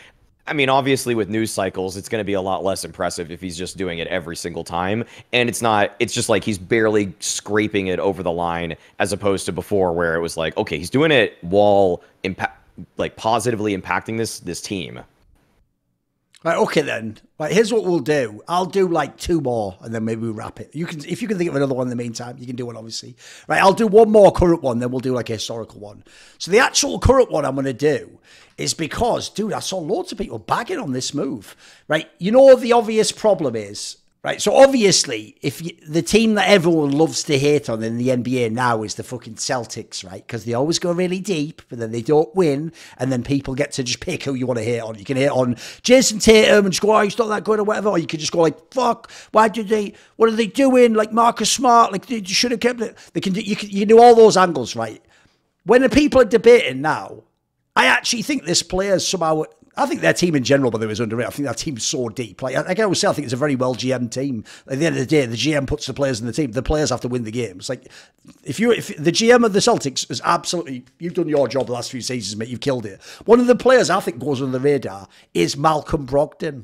S2: I mean, obviously with news cycles, it's going to be a lot less impressive if he's just doing it every single time. And it's just like he's barely scraping it over the line as opposed to before where it was like, okay, he's doing it while positively impacting this team.
S1: Right, okay then. Right, here's what we'll do. I'll do like 2 more and then maybe we'll wrap it. If you can think of another one in the meantime, you can do one obviously. Right, I'll do one more current one, then we'll do like a historical one. So the actual current one I'm going to do is because, dude, I saw loads of people bagging on this move. Right, you know the obvious problem is, right, so obviously, the team that everyone loves to hate on in the NBA now is the fucking Celtics, right? Because they always go really deep, but then they don't win, and then people get to just pick who you want to hate on. You can hate on Jason Tatum and just go, oh, he's not that good or whatever, or you could just go like, fuck, what are they doing? Like Marcus Smart, like they should have kept it. You can do all those angles, right? When the people are debating now, I actually think this player's somehow... I think their team in general, by the way, is underrated. I think that team's so deep. Like I always say, I think it's a very well GM team. At the end of the day, the GM puts the players in the team. The players have to win the games. Like if the GM of the Celtics is absolutely, you've done your job the last few seasons, mate. You've killed it. One of the players I think goes under the radar is Malcolm Brogdon.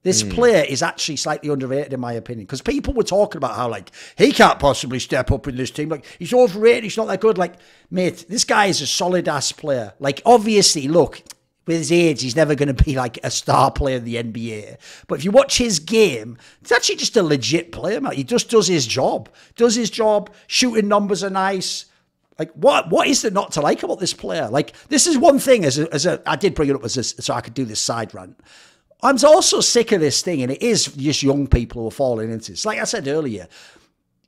S1: This player is actually slightly underrated in my opinion because people were talking about how like he can't possibly step up in this team. Like he's overrated. He's not that good. Like mate, this guy is a solid ass player. Like obviously, look. With his age, he's never going to be like a star player in the NBA. But if you watch his game, it's actually just a legit player, man. He just does his job. Shooting numbers are nice. Like, what is there not to like about this player? Like, this is one thing I did bring it up so I could do this side rant. I'm also sick of this thing, and it is just young people who are falling into this. Like I said earlier,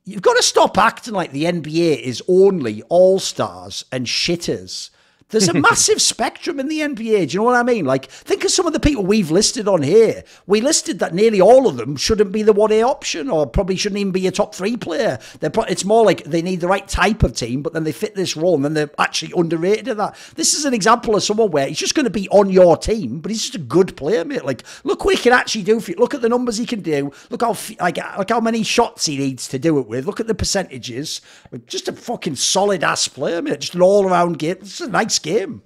S1: you've got to stop acting like the NBA is only all-stars and shitters. There's a massive spectrum in the NBA. Do you know what I mean? Like, think of some of the people we've listed on here. We listed that nearly all of them shouldn't be the 1A option, or probably shouldn't even be a top 3 player. It's more like they need the right type of team, but then they fit this role, and then they're actually underrated at that. This is an example of someone where he's just going to be on your team, but he's just a good player, mate. Like, look what he can actually do for you. Look at the numbers he can do. Look how many shots he needs to do it with. Look at the percentages. Just a fucking solid-ass player, mate. Just an all-around game. It's a nice game.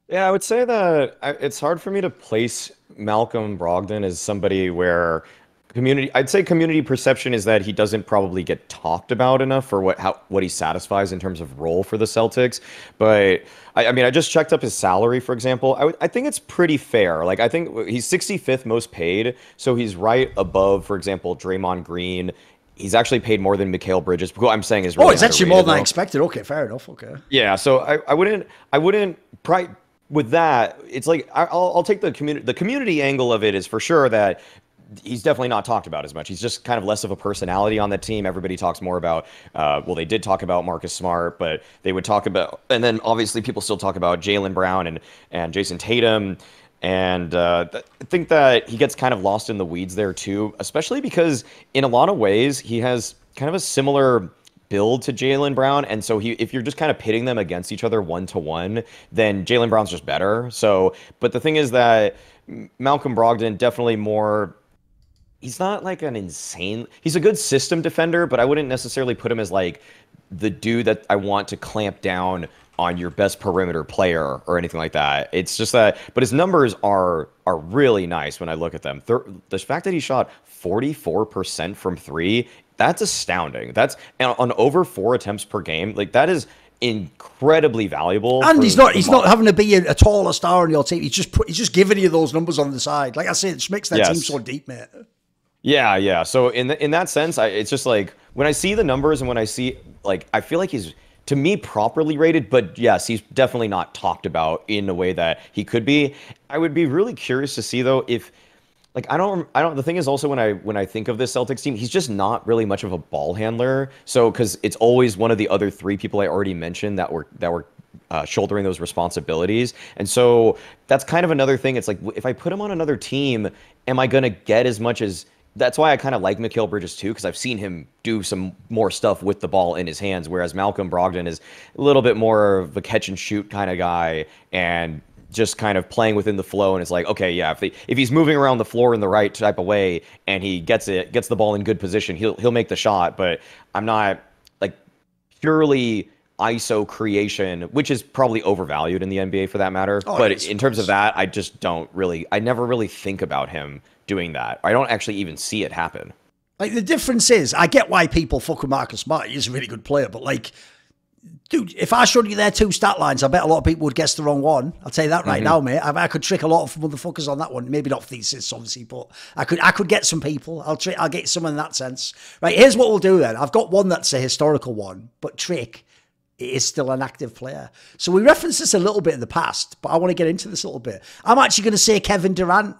S2: Yeah, I would say that it's hard for me to place Malcolm Brogdon as somebody where I'd say community perception is that he doesn't probably get talked about enough for what he satisfies in terms of role for the Celtics. But I mean, I just checked up his salary, for example. I think it's pretty fair. Like, I think he's 65th most paid, so he's right above, for example, Draymond Green. He's actually paid more than Mikal Bridges, who I'm saying is really
S1: it's actually more than I expected. Okay, fair enough. Okay.
S2: Yeah, so I wouldn't with that. It's like I'll take the community angle of it is for sure that he's definitely not talked about as much. He's just kind of less of a personality on the team. Everybody talks more about, they did talk about Marcus Smart, but they would talk about, and then obviously people still talk about Jaylen Brown and Jason Tatum. And I think that he gets kind of lost in the weeds there too, especially because in a lot of ways he has kind of a similar build to Jaylen Brown. And so if you're just kind of pitting them against each other 1-to-1, then Jaylen Brown's just better. So, but the thing is that Malcolm Brogdon definitely more, he's not like he's a good system defender, but I wouldn't necessarily put him as like the dude that I want to clamp down on your best perimeter player or anything like that. It's just that, but his numbers are really nice when I look at them. The fact that he shot 44% from 3, that's astounding. That's on over 4 attempts per game. Like, that is incredibly valuable.
S1: And he's not having to be a taller star on your team. He's just giving you those numbers on the side. Like I said, it just makes that team so deep, mate.
S2: Yeah. So in that sense, it's just like when I see the numbers and when I see, like, I feel like he's, to me, properly rated, but yes, he's definitely not talked about in a way that he could be. I would be really curious to see though if, like, I don't. The thing is also when I think of this Celtics team, he's just not really much of a ball handler. So because it's always one of the other 3 people I already mentioned that were shouldering those responsibilities, and so that's kind of another thing. It's like if I put him on another team, am I gonna get as much as? That's why I kind of like Mikal Bridges too, because I've seen him do some more stuff with the ball in his hands, whereas Malcolm Brogdon is a little bit more of a catch and shoot kind of guy and just kind of playing within the flow. And it's like, okay, yeah, if he's moving around the floor in the right type of way and he gets the ball in good position, he'll make the shot. But I'm not like purely ISO creation, which is probably overvalued in the NBA for that matter. But in terms of that, I never really think about him doing that. I don't actually even see it happen.
S1: Like, the difference is, I get why people fuck with Marcus Smart. He's a really good player, but like, dude, if I showed you their 2 stat lines, I bet a lot of people would guess the wrong one. I'll tell you that right now, mate. I could trick a lot of motherfuckers on that one. Maybe not thesis, obviously, but I could get some people. I'll get some in that sense. Right, here's what we'll do then. I've got one that's a historical one, but trick, it is still an active player. So we referenced this a little bit in the past, but I want to get into this a little bit. I'm actually going to say Kevin Durant.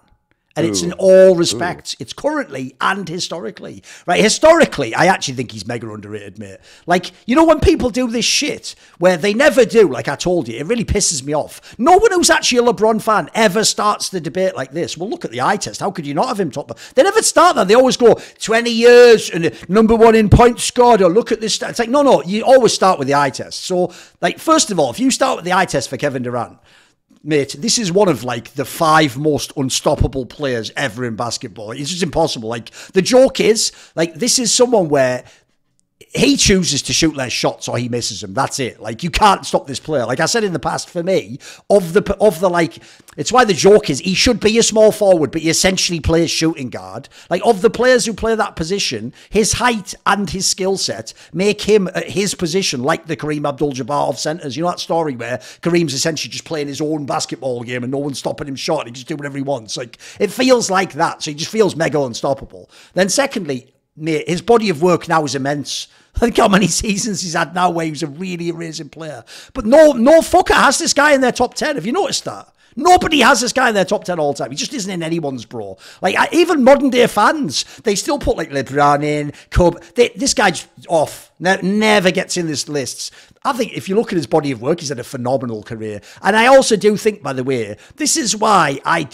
S1: And it's in all respects. It's currently and historically. Right, historically, I actually think he's mega underrated, mate. Like, you know when people do this shit where they never do, like I told you, it really pisses me off. No one who's actually a LeBron fan ever starts the debate like this. Well, look at the eye test. How could you not have him top? They never start that. They always go 20 years and #1 in points scored, or look at this. It's like, no, you always start with the eye test. So, like, first of all, if you start with the eye test for Kevin Durant, mate, this is one of, like, the 5 most unstoppable players ever in basketball. It's just impossible. Like, the joke is, like, this is someone where he chooses to shoot less shots or he misses them. That's it. Like, you can't stop this player. Like I said in the past, for me, of the like, it's why the joke is he should be a small forward, but he essentially plays shooting guard. Like, of the players who play that position, his height and his skill set make him at his position like the Kareem Abdul-Jabbar of centers. You know that story where Kareem's essentially just playing his own basketball game and no one's stopping him short. He just do whatever he wants. Like, it feels like that. So he just feels mega unstoppable. Then secondly, mate, his body of work now is immense. Think how many seasons he's had now where he was a really amazing player. But no fucker has this guy in their top 10. Have you noticed that? Nobody has this guy in their top 10 all time. He just isn't in anyone's, bro. Like, even modern day fans, they still put like LeBron in, Kobe. This guy's off. Never gets in this lists. I think if you look at his body of work, he's had a phenomenal career. And I also do think, by the way, this is why I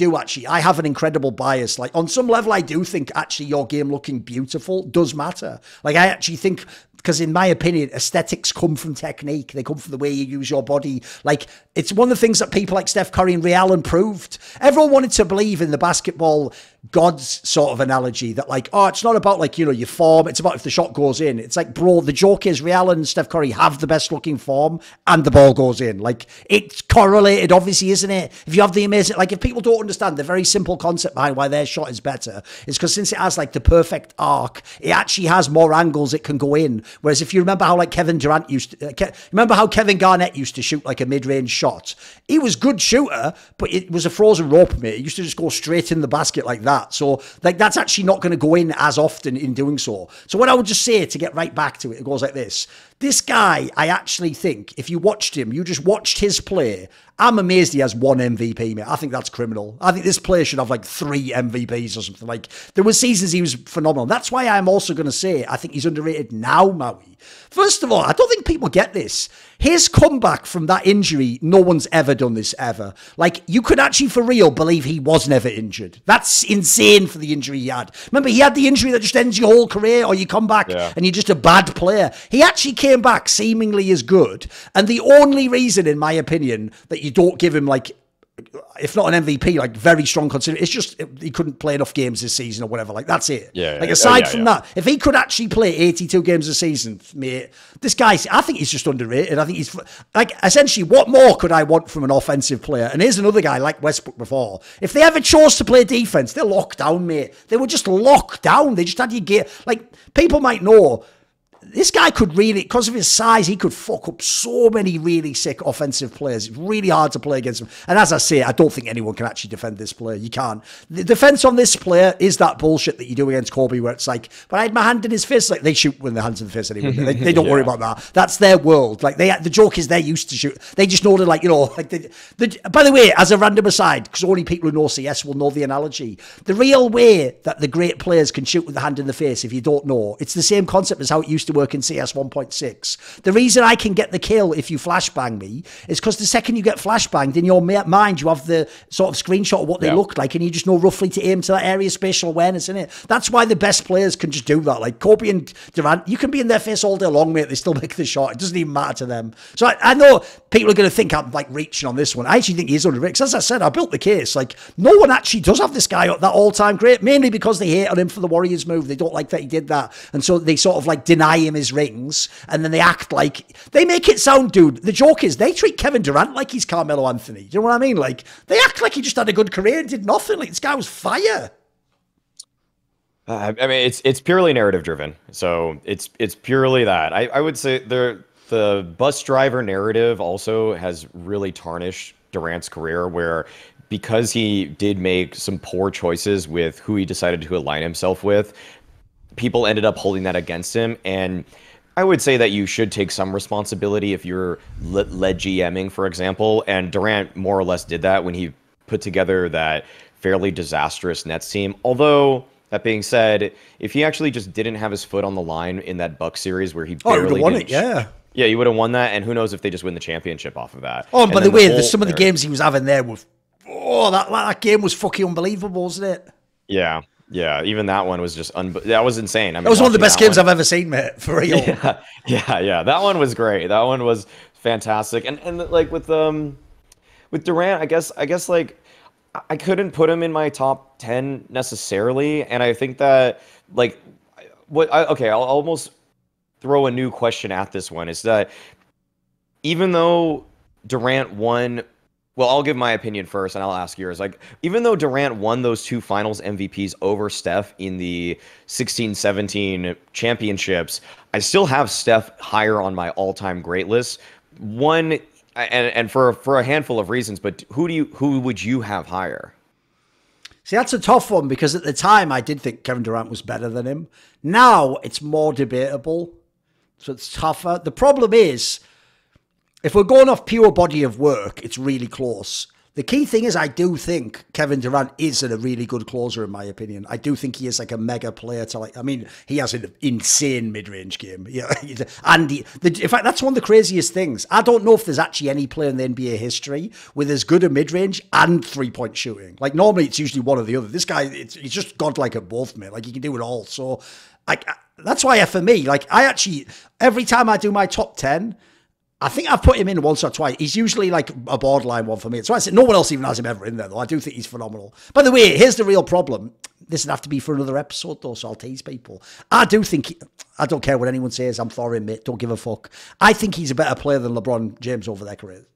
S1: have an incredible bias. Like, on some level, I do think actually your game looking beautiful does matter. Like, I actually think, because in my opinion, aesthetics come from technique. They come from the way you use your body. Like, it's one of the things that people like Steph Curry and Ray Allen proved. Everyone wanted to believe in the basketball gods sort of analogy that, like, oh, it's not about, like, you know, your form. It's about if the shot goes in. It's like, bro, the joke is Ray Allen and Steph Curry have the best looking form and the ball goes in. Like, it's correlated, obviously, isn't it? If you have the amazing, like, if people don't understand the very simple concept behind why their shot is better, it's because since it has, like, the perfect arc, it actually has more angles it can go in. Whereas if you remember how, like, Kevin Durant used to, remember how Kevin Garnett used to shoot, like, a mid-range shot? He was good shooter, but it was a frozen rope, mate. He used to just go straight in the basket like that. So, like, that's actually not going to go in as often in doing so. So what I would just say, to get right back to it, it goes like this. This guy, I actually think, if you watched him, you just watched his play, I'm amazed he has 1 MVP, mate. I think that's criminal. I think this player should have like 3 MVPs or something. Like, there were seasons he was phenomenal. That's why I'm also going to say I think he's underrated now, Maui. First of all, I don't think people get this. His comeback from that injury, no one's ever done this ever. Like, you could actually for real believe he was never injured. That's insane for the injury he had. Remember, he had the injury that just ends your whole career, or you come back and you're just a bad player. He actually came back seemingly as good. And the only reason, in my opinion, that you don't give him, like, if not an MVP, like, very strong consideration, it's just he couldn't play enough games this season or whatever. Like, that's it. Like, aside from that, if he could actually play 82 games a season, mate, this guy, I think he's just underrated. I think he's, like, essentially, what more could I want from an offensive player? And here's another guy like Westbrook before. If they ever chose to play defense, they're locked down, mate. They were just locked down. They just had you get, like, people might know, this guy could really, because of his size, he could fuck up so many really sick offensive players. It's really hard to play against him. And as I say, I don't think anyone can actually defend this player. You can't. The defense on this player is that bullshit that you do against Kobe, where it's like, but I had my hand in his fist. Like, they shoot with their hands in the fist anyway. They don't worry about that. That's their world. Like, the joke is they're used to shoot. They just know to, like, you know, like, by the way, as a random aside, because only people who know CS will know the analogy, the real way that the great players can shoot with the hand in the face, if you don't know, it's the same concept as how it used to work in CS 1.6. The reason I can get the kill if you flashbang me is because the second you get flashbanged, in your mind you have the sort of screenshot of what they looked like, and you just know roughly to aim to that area. Spatial awareness, in it. That's why the best players can just do that. Like Kobe and Durant, you can be in their face all day long, mate. They still make the shot. It doesn't even matter to them. So I know people are going to think I'm, like, reaching on this one. I actually think he's underrated. Because as I said, I built the case. Like, no one actually does have this guy at that all-time great, mainly because they hate on him for the Warriors move. They don't like that he did that. And so they sort of, like, deny him his rings, and then they act like, they make it sound, dude, the joke is they treat Kevin Durant like he's Carmelo Anthony. Do you know what I mean? Like, they act like he just had a good career and did nothing. Like, this guy was fire.
S2: I mean, it's purely narrative driven. So it's purely that. I would say the bus driver narrative also has really tarnished Durant's career, where because he did make some poor choices with who he decided to align himself with, people ended up holding that against him. And I would say that you should take some responsibility if you're led GMing, for example. And Durant more or less did that when he put together that fairly disastrous Nets team. Although, that being said, if he actually just didn't have his foot on the line in that Bucks series where he barely
S1: won it, yeah,
S2: he would have won that, and who knows if they just win the championship off of that.
S1: Oh, and by the way, some of the games he was having there were, that game was fucking unbelievable, wasn't it?
S2: Yeah, even that one was just that was insane. I mean,
S1: that was one of the best games I've ever seen, mate, for real.
S2: Yeah, that one was great. That one was fantastic. And like with Durant, I guess like I couldn't put him in my top 10 necessarily, and I think that, like, I'll almost throw a new question at this one, is that even though Durant won, well, I'll give my opinion first and I'll ask yours. Like, even though Durant won those 2 finals MVPs over Steph in the 16-17 championships, I still have Steph higher on my all-time great list. One, and for a handful of reasons, but who would you have higher?
S1: See, that's a tough one, because at the time I did think Kevin Durant was better than him. Now it's more debatable, so it's tougher. The problem is, if we're going off pure body of work, it's really close. The key thing is I do think Kevin Durant is a really good closer, in my opinion. I do think he is like a mega player to like, I mean, he has an insane mid-range game. Yeah, and in fact, that's one of the craziest things. I don't know if there's actually any player in the NBA history with as good a mid-range and three-point shooting. Like normally it's usually one or the other. This guy, he's just godlike at both, mate. Like he can do it all. So that's why for me, like I actually, every time I do my top 10, I think I've put him in once or twice. He's usually like a borderline one for me. So I said no one else even has him ever in there, though. I do think he's phenomenal. By the way, here's the real problem. This would have to be for another episode, though, so I'll tease people. I do think, I don't care what anyone says, I'm Thorin, mate. Don't give a fuck. I think he's a better player than LeBron James over their career.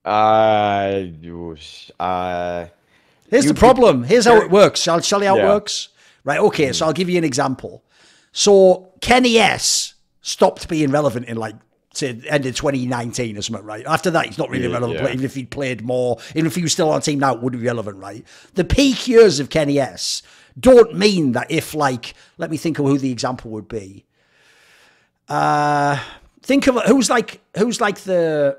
S1: Here's the problem. Here's how it works. Shall I tell you how it works? Right, okay, so I'll give you an example. So Kenny S stopped being relevant in like, say, end of 2019 or something, right? After that, he's not really relevant. Yeah. Even if he'd played more, even if he was still on a team now, it would be relevant, right? The peak years of Kenny S don't mean that if like, let me think of who the example would be. Think of who's like the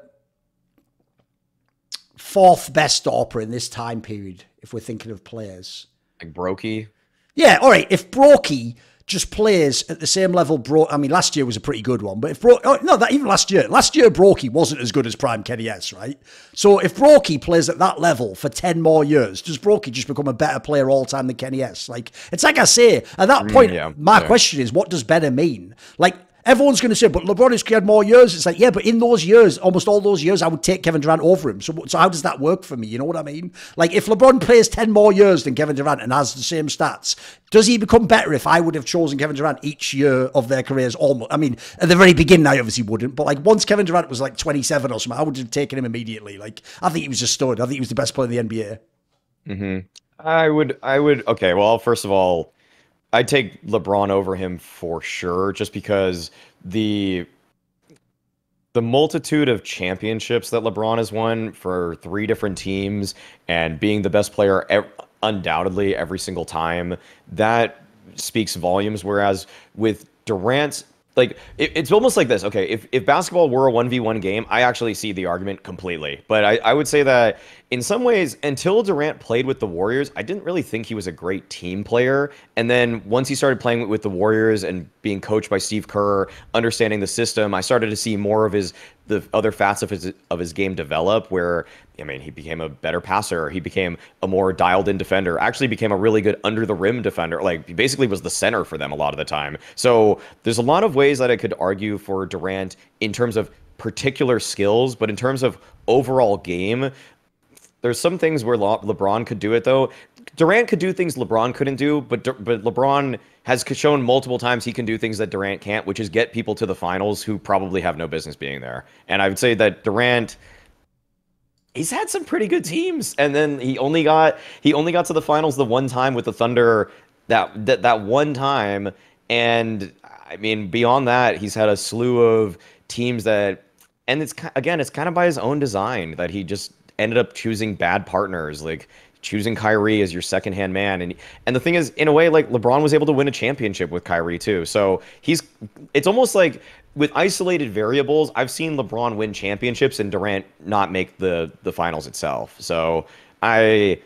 S1: fourth best stopper in this time period, if we're thinking of players.
S2: Like Brokey?
S1: Yeah, all right. If Brokey just plays at the same level, I mean, last year was a pretty good one, but if even last year Brokey wasn't as good as prime Kenny S, right? So if Brokey plays at that level for 10 more years, does Brokey just become a better player all time than Kenny S? Like, it's like I say, at that point, my question is, what does better mean? Like, everyone's going to say, but LeBron has had more years. It's like, yeah, but in those years, almost all those years, I would take Kevin Durant over him. So how does that work for me? You know what I mean? Like, if LeBron plays 10 more years than Kevin Durant and has the same stats, does he become better if I would have chosen Kevin Durant each year of their careers? Almost. I mean, at the very beginning, I obviously wouldn't. But like, once Kevin Durant was like 27 or something, I would have taken him immediately. Like, I think he was a stud. I think he was the best player in the NBA.
S2: Mm-hmm. I would. Okay, well, first of all, I'd take LeBron over him for sure, just because the multitude of championships that LeBron has won for 3 different teams and being the best player undoubtedly every single time, that speaks volumes. Whereas with Durant, like it's almost like this. Okay, if basketball were a 1v1 game, I actually see the argument completely. But I would say that in some ways, until Durant played with the Warriors, I didn't really think he was a great team player. And then once he started playing with the Warriors and being coached by Steve Kerr, understanding the system, I started to see more of the other facets of his game develop, where, I mean, he became a better passer. He became a more dialed-in defender. Actually became a really good under-the-rim defender. Like, he basically was the center for them a lot of the time. So there's a lot of ways that I could argue for Durant in terms of particular skills, but in terms of overall game, there's some things where LeBron could do it, though. Durant could do things LeBron couldn't do, but LeBron has shown multiple times he can do things that Durant can't, which is get people to the finals who probably have no business being there. And I would say that Durant, he's had some pretty good teams, and then he only got to the finals the one time with the Thunder, that one time. And I mean, beyond that, he's had a slew of teams that, and it's kind of by his own design that he just ended up choosing bad partners, like choosing Kyrie as your second-hand man. And the thing is, in a way, like, LeBron was able to win a championship with Kyrie too. So it's almost like with isolated variables, I've seen LeBron win championships and Durant not make the finals itself. So I'll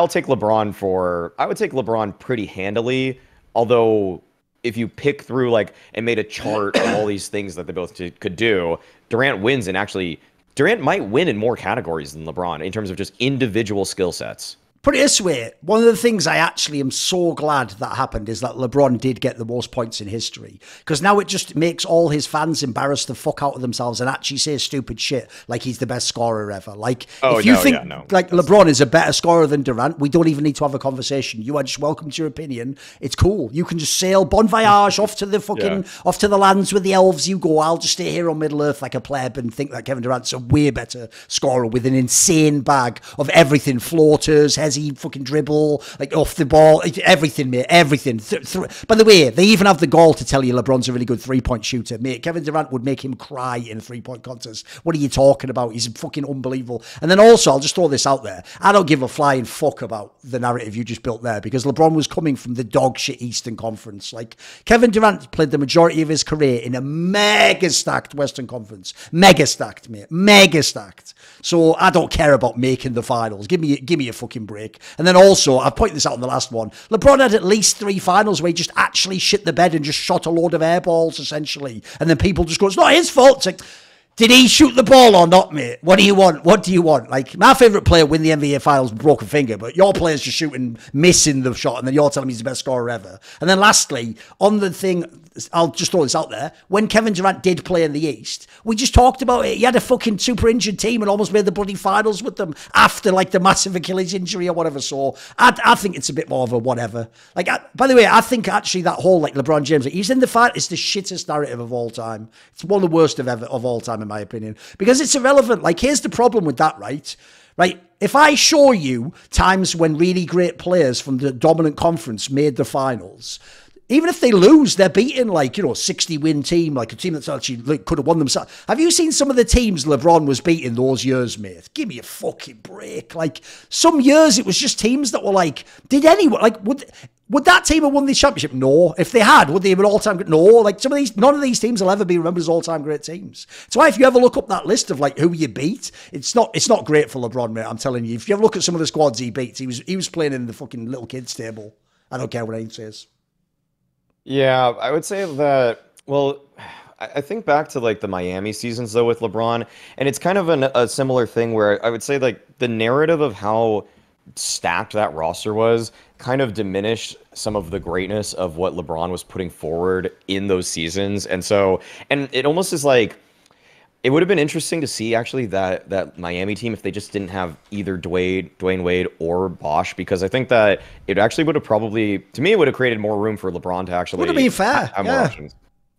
S2: take LeBron I would take LeBron pretty handily, although if you pick through like and made a chart of all these things that they both could do, Durant wins, and actually Durant might win in more categories than LeBron in terms of just individual skill sets.
S1: Put it this way, one of the things I actually am so glad that happened is that LeBron did get the most points in history, because now it just makes all his fans embarrass the fuck out of themselves and actually say stupid shit like he's the best scorer ever. Like, if you think LeBron is a better scorer than Durant, we don't even need to have a conversation. You are just welcome to your opinion. It's cool. You can just sail bon voyage off to the fucking off to the lands with the elves. You go. I'll just stay here on Middle Earth like a pleb and think that Kevin Durant's a way better scorer with an insane bag of everything: floaters, does he fucking dribble, like off the ball, everything, mate, everything. By the way, they even have the gall to tell you LeBron's a really good three-point shooter, mate. Kevin Durant would make him cry in a three-point contest. What are you talking about? He's fucking unbelievable. And then also, I'll just throw this out there. I don't give a flying fuck about the narrative you just built there, because LeBron was coming from the dog shit Eastern Conference. Like, Kevin Durant played the majority of his career in a mega stacked Western Conference. Mega stacked, mate. Mega stacked. So I don't care about making the finals. Give me a fucking break. And then also, I pointed this out in the last one, LeBron had at least 3 finals where he just actually shit the bed and just shot a load of air balls, essentially. And then people just go, it's not his fault. It's like, did he shoot the ball or not, mate? What do you want? What do you want? Like, my favourite player win the NBA Finals, broke a finger, but your player's just shooting, missing the shot, and then you're telling me he's the best scorer ever. And then lastly, on the thing, I'll just throw this out there, when Kevin Durant did play in the East, we just talked about it. He had a fucking super injured team and almost made the bloody finals with them after, like, the massive Achilles injury or whatever. So I think it's a bit more of a whatever. Like, by the way, I think actually that whole, like, LeBron James, like, he's in the fight, it's the shittest narrative of all time. It's one of the worst of all time, in my opinion, because it's irrelevant. Like, here's the problem with that, right? Right? If I show you times when really great players from the dominant conference made the finals, even if they lose, they're beating, like, you know, 60-win team, like a team that's actually like, could have won themselves. Have you seen some of the teams LeBron was beating those years, mate? Give me a fucking break. Like, some years it was just teams that were like, did anyone, like, would that team have won the championship? No. If they had, would they have been all-time great? No. Like, none of these teams will ever be remembered as all-time great teams. So why, if you ever look up that list of, like, who you beat, it's not great for LeBron, mate. I'm telling you. If you ever look at some of the squads he beat, he was playing in the fucking little kids table. I don't care what anyone says.
S2: Yeah, I would say that, well, I think back to like the Miami seasons though with LeBron, and it's kind of a similar thing where I would say like the narrative of how stacked that roster was kind of diminished some of the greatness of what LeBron was putting forward in those seasons. And so, and it almost is like, it would have been interesting to see actually that Miami team if they just didn't have either Dwayne Wade or Bosh, because I think that it actually would have probably, to me, it would have created more room for LeBron to actually
S1: would have been fair.
S2: Have more options.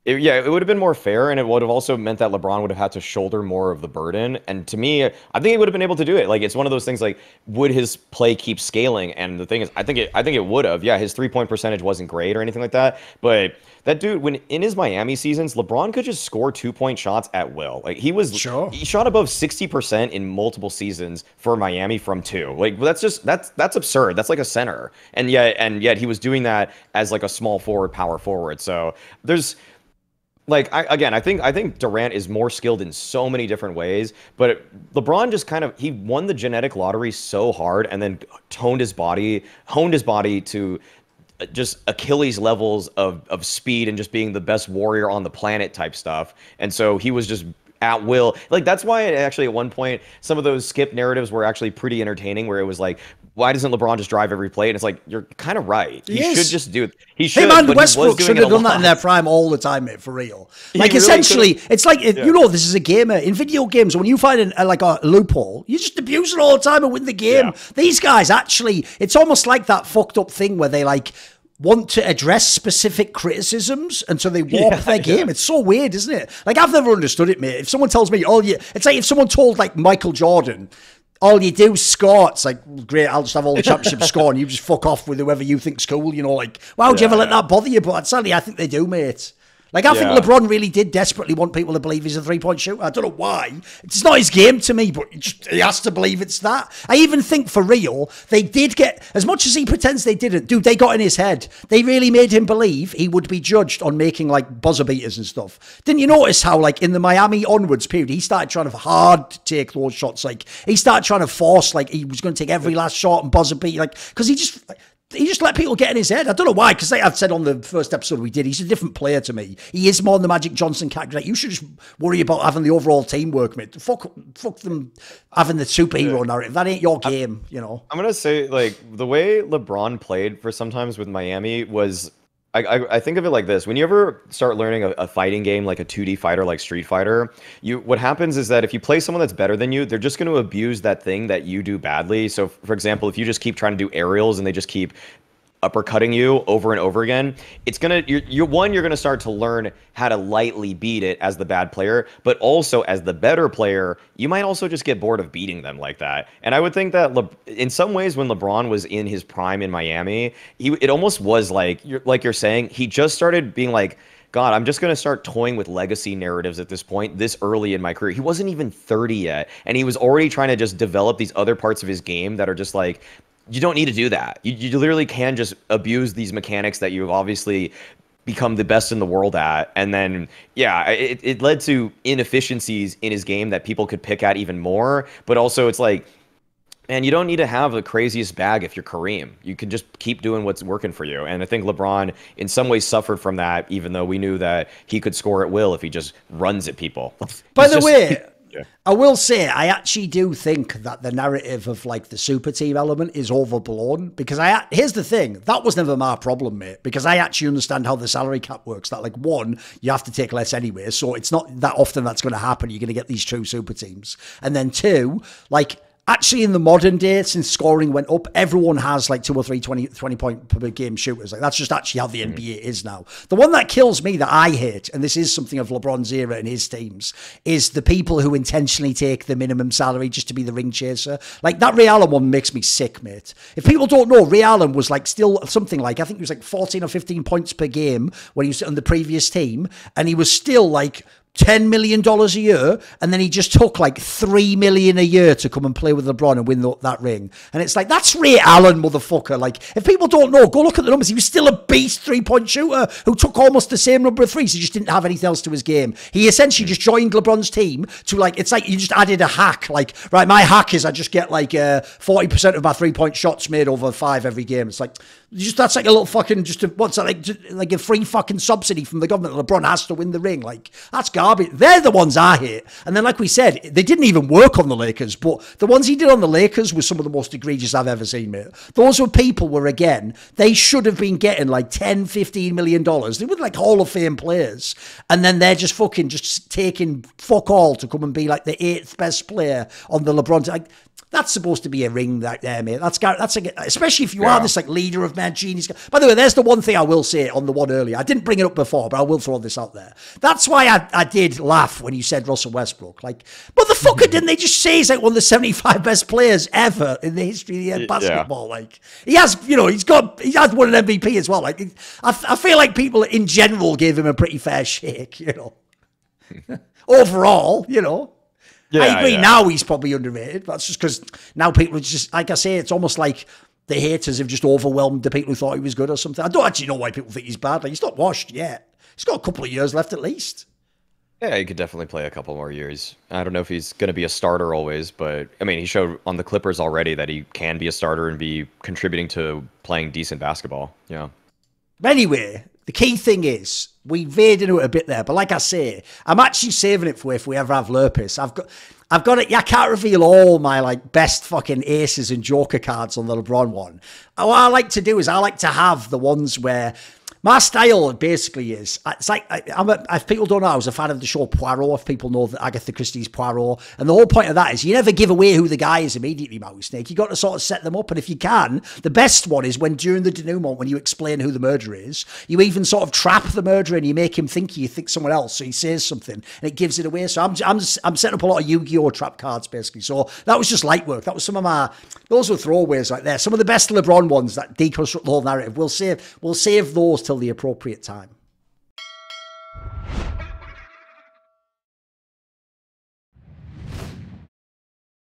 S2: It would have been more fair, and it would have also meant that LeBron would have had to shoulder more of the burden. And to me, I think he would have been able to do it. Like, it's one of those things like, would his play keep scaling? And the thing is, I think it would have. Yeah, his 3-point percentage wasn't great or anything like that, but that dude, when in his Miami seasons, LeBron could just score 2-point shots at will. Like, he shot above 60% in multiple seasons for Miami from 2. Like, that's absurd. That's like a center. And yet he was doing that as like a small forward, power forward. So there's, like, I think Durant is more skilled in so many different ways, but LeBron just he won the genetic lottery so hard and then honed his body to just Achilles levels of speed and just being the best warrior on the planet type stuff. And so he was just at will. Like, that's why actually at one point some of those skip narratives were actually pretty entertaining, where it was like, why doesn't LeBron just drive every play? And it's like, you're kind of right. He should just do it. He should.
S1: Hey man, Westbrook should have done that in their prime all the time, mate, for real. Like, really essentially, it's like, you know, this is a gamer. In video games, when you find like a loophole, you just abuse it all the time and win the game. Yeah. These guys actually, it's almost like that fucked up thing where they like want to address specific criticisms, and so they warp their game. It's so weird, isn't it? Like, I've never understood it, mate. If someone tells me, it's like if someone told like Michael Jordan, all you do is score. It's like, great, I'll just have all the championship score and you just fuck off with whoever you think's cool, you know, like, why would you ever let that bother you? But sadly, I think they do, mate. Like, I think LeBron really did desperately want people to believe he's a three-point shooter. I don't know why. It's not his game to me, but he has to believe it's that. I even think, for real, they did get, as much as he pretends they didn't, dude, they got in his head. They really made him believe he would be judged on making, like, buzzer beaters and stuff. Didn't you notice how, like, in the Miami onwards period, he started trying to hard take those shots? Like, he started trying to force, like, he was going to take every last shot and buzzer beat, like, because he just let people get in his head. I don't know why, because like I've said on the first episode we did, he's a different player to me. He is more than the Magic Johnson character. Like, you should just worry about having the overall teamwork, mate. Fuck them having the superhero narrative. That ain't your game, you know. I'm
S2: going to say, like, the way LeBron played for sometimes with Miami was, I think of it like this. When you ever start learning a fighting game, like a 2D fighter, like Street Fighter, what happens is that if you play someone that's better than you, they're just going to abuse that thing that you do badly. So, for example, if you just keep trying to do aerials and they just keep uppercutting you over and over again, it's gonna you're gonna start to learn how to lightly beat it as the bad player, but also as the better player, you might also just get bored of beating them like that. And I would think that in some ways, when LeBron was in his prime in Miami, it almost was like you're saying, he just started being like, God, I'm just going to start toying with legacy narratives at this point, this early in my career. He wasn't even 30 yet, and he was already trying to just develop these other parts of his game that are just like, you don't need to do that. You literally can just abuse these mechanics that you've obviously become the best in the world at. And then, yeah, it led to inefficiencies in his game that people could pick at even more. But also, it's like, man, you don't need to have the craziest bag if you're Kareem. You can just keep doing what's working for you. And I think LeBron, in some ways, suffered from that, even though we knew that he could score at will if he just runs at people.
S1: By the way, I will say, I actually do think that the narrative of like the super team element is overblown, because here's the thing, that was never my problem, mate, because I actually understand how the salary cap works, that like, one, you have to take less anyway, so it's not that often that's going to happen. You're going to get these true super teams. And then two, like, actually, in the modern day, since scoring went up, everyone has like 2 or 3 20 point per game shooters. Like, that's just actually how the NBA is now. The one that kills me, that I hate, and this is something of LeBron's era and his teams, is the people who intentionally take the minimum salary just to be the ring chaser. Like, that Ray Allen one makes me sick, mate. If people don't know, Ray Allen was like still something like, I think he was like 14 or 15 points per game when he was on the previous team, and he was still like $10 million a year, and then he just took like $3 million a year to come and play with LeBron and win that ring. And it's like, that's Ray Allen, motherfucker. Like, if people don't know, go look at the numbers. He was still a beast 3-point shooter who took almost the same number of threes. He just didn't have anything else to his game. He essentially just joined LeBron's team to, like, it's like you just added a hack. Like, right, my hack is I just get like 40% of my 3-point shots made over 5 every game. It's like, that's like a little fucking, what's that, like a free fucking subsidy from the government. LeBron has to win the ring. Like, that's garbage. They're the ones I hate. And then, like we said, they didn't even work on the Lakers, but the ones he did on the Lakers were some of the most egregious I've ever seen, mate. Those were people where, again, they should have been getting like $10-15 million. They were like Hall of Fame players. And then they're just fucking just taking fuck all to come and be like the 8th best player on the LeBron. Like, that's supposed to be a ring right there, mate. That's especially if you are this like leader of men, genius. By the way, there's the one thing I will say on the one earlier. I didn't bring it up before, but I will throw this out there. That's why I did laugh when you said Russell Westbrook. Like, motherfucker, didn't they just say he's like one of the 75 best players ever in the history of basketball? Yeah. Like, he has, you know, he has won an MVP as well. Like, I feel like people in general gave him a pretty fair shake, you know. Overall, you know. Yeah, I agree. Now he's probably underrated. That's just because now people are just, like I say, it's almost like the haters have just overwhelmed the people who thought he was good or something. I don't actually know why people think he's bad. Like, he's not washed yet. He's got a couple of years left at least.
S2: Yeah, he could definitely play a couple more years. I don't know if he's going to be a starter always, but I mean, he showed on the Clippers already that he can be a starter and be contributing to playing decent basketball. Yeah.
S1: Anyway, the key thing is, we veered into it a bit there, but like I say, I'm actually saving it for if we ever have Lurpus. I've got it. Yeah, I can't reveal all my like best fucking aces and joker cards on the LeBron one. What I like to do is I like to have the ones where my style basically is, it's like, if people don't know, I was a fan of the show Poirot, if people know that Agatha Christie's Poirot. And the whole point of that is you never give away who the guy is immediately, Mauisnake. You got to sort of set them up. And if you can, the best one is when during the denouement, when you explain who the murderer is, you even sort of trap the murderer and you make him think you think someone else. So he says something and it gives it away. So I'm setting up a lot of Yu-Gi-Oh! Trap cards basically. So that was just light work. That was some of those were throwaways right there. Some of the best LeBron ones that deconstruct the whole narrative. We'll save those till the appropriate time.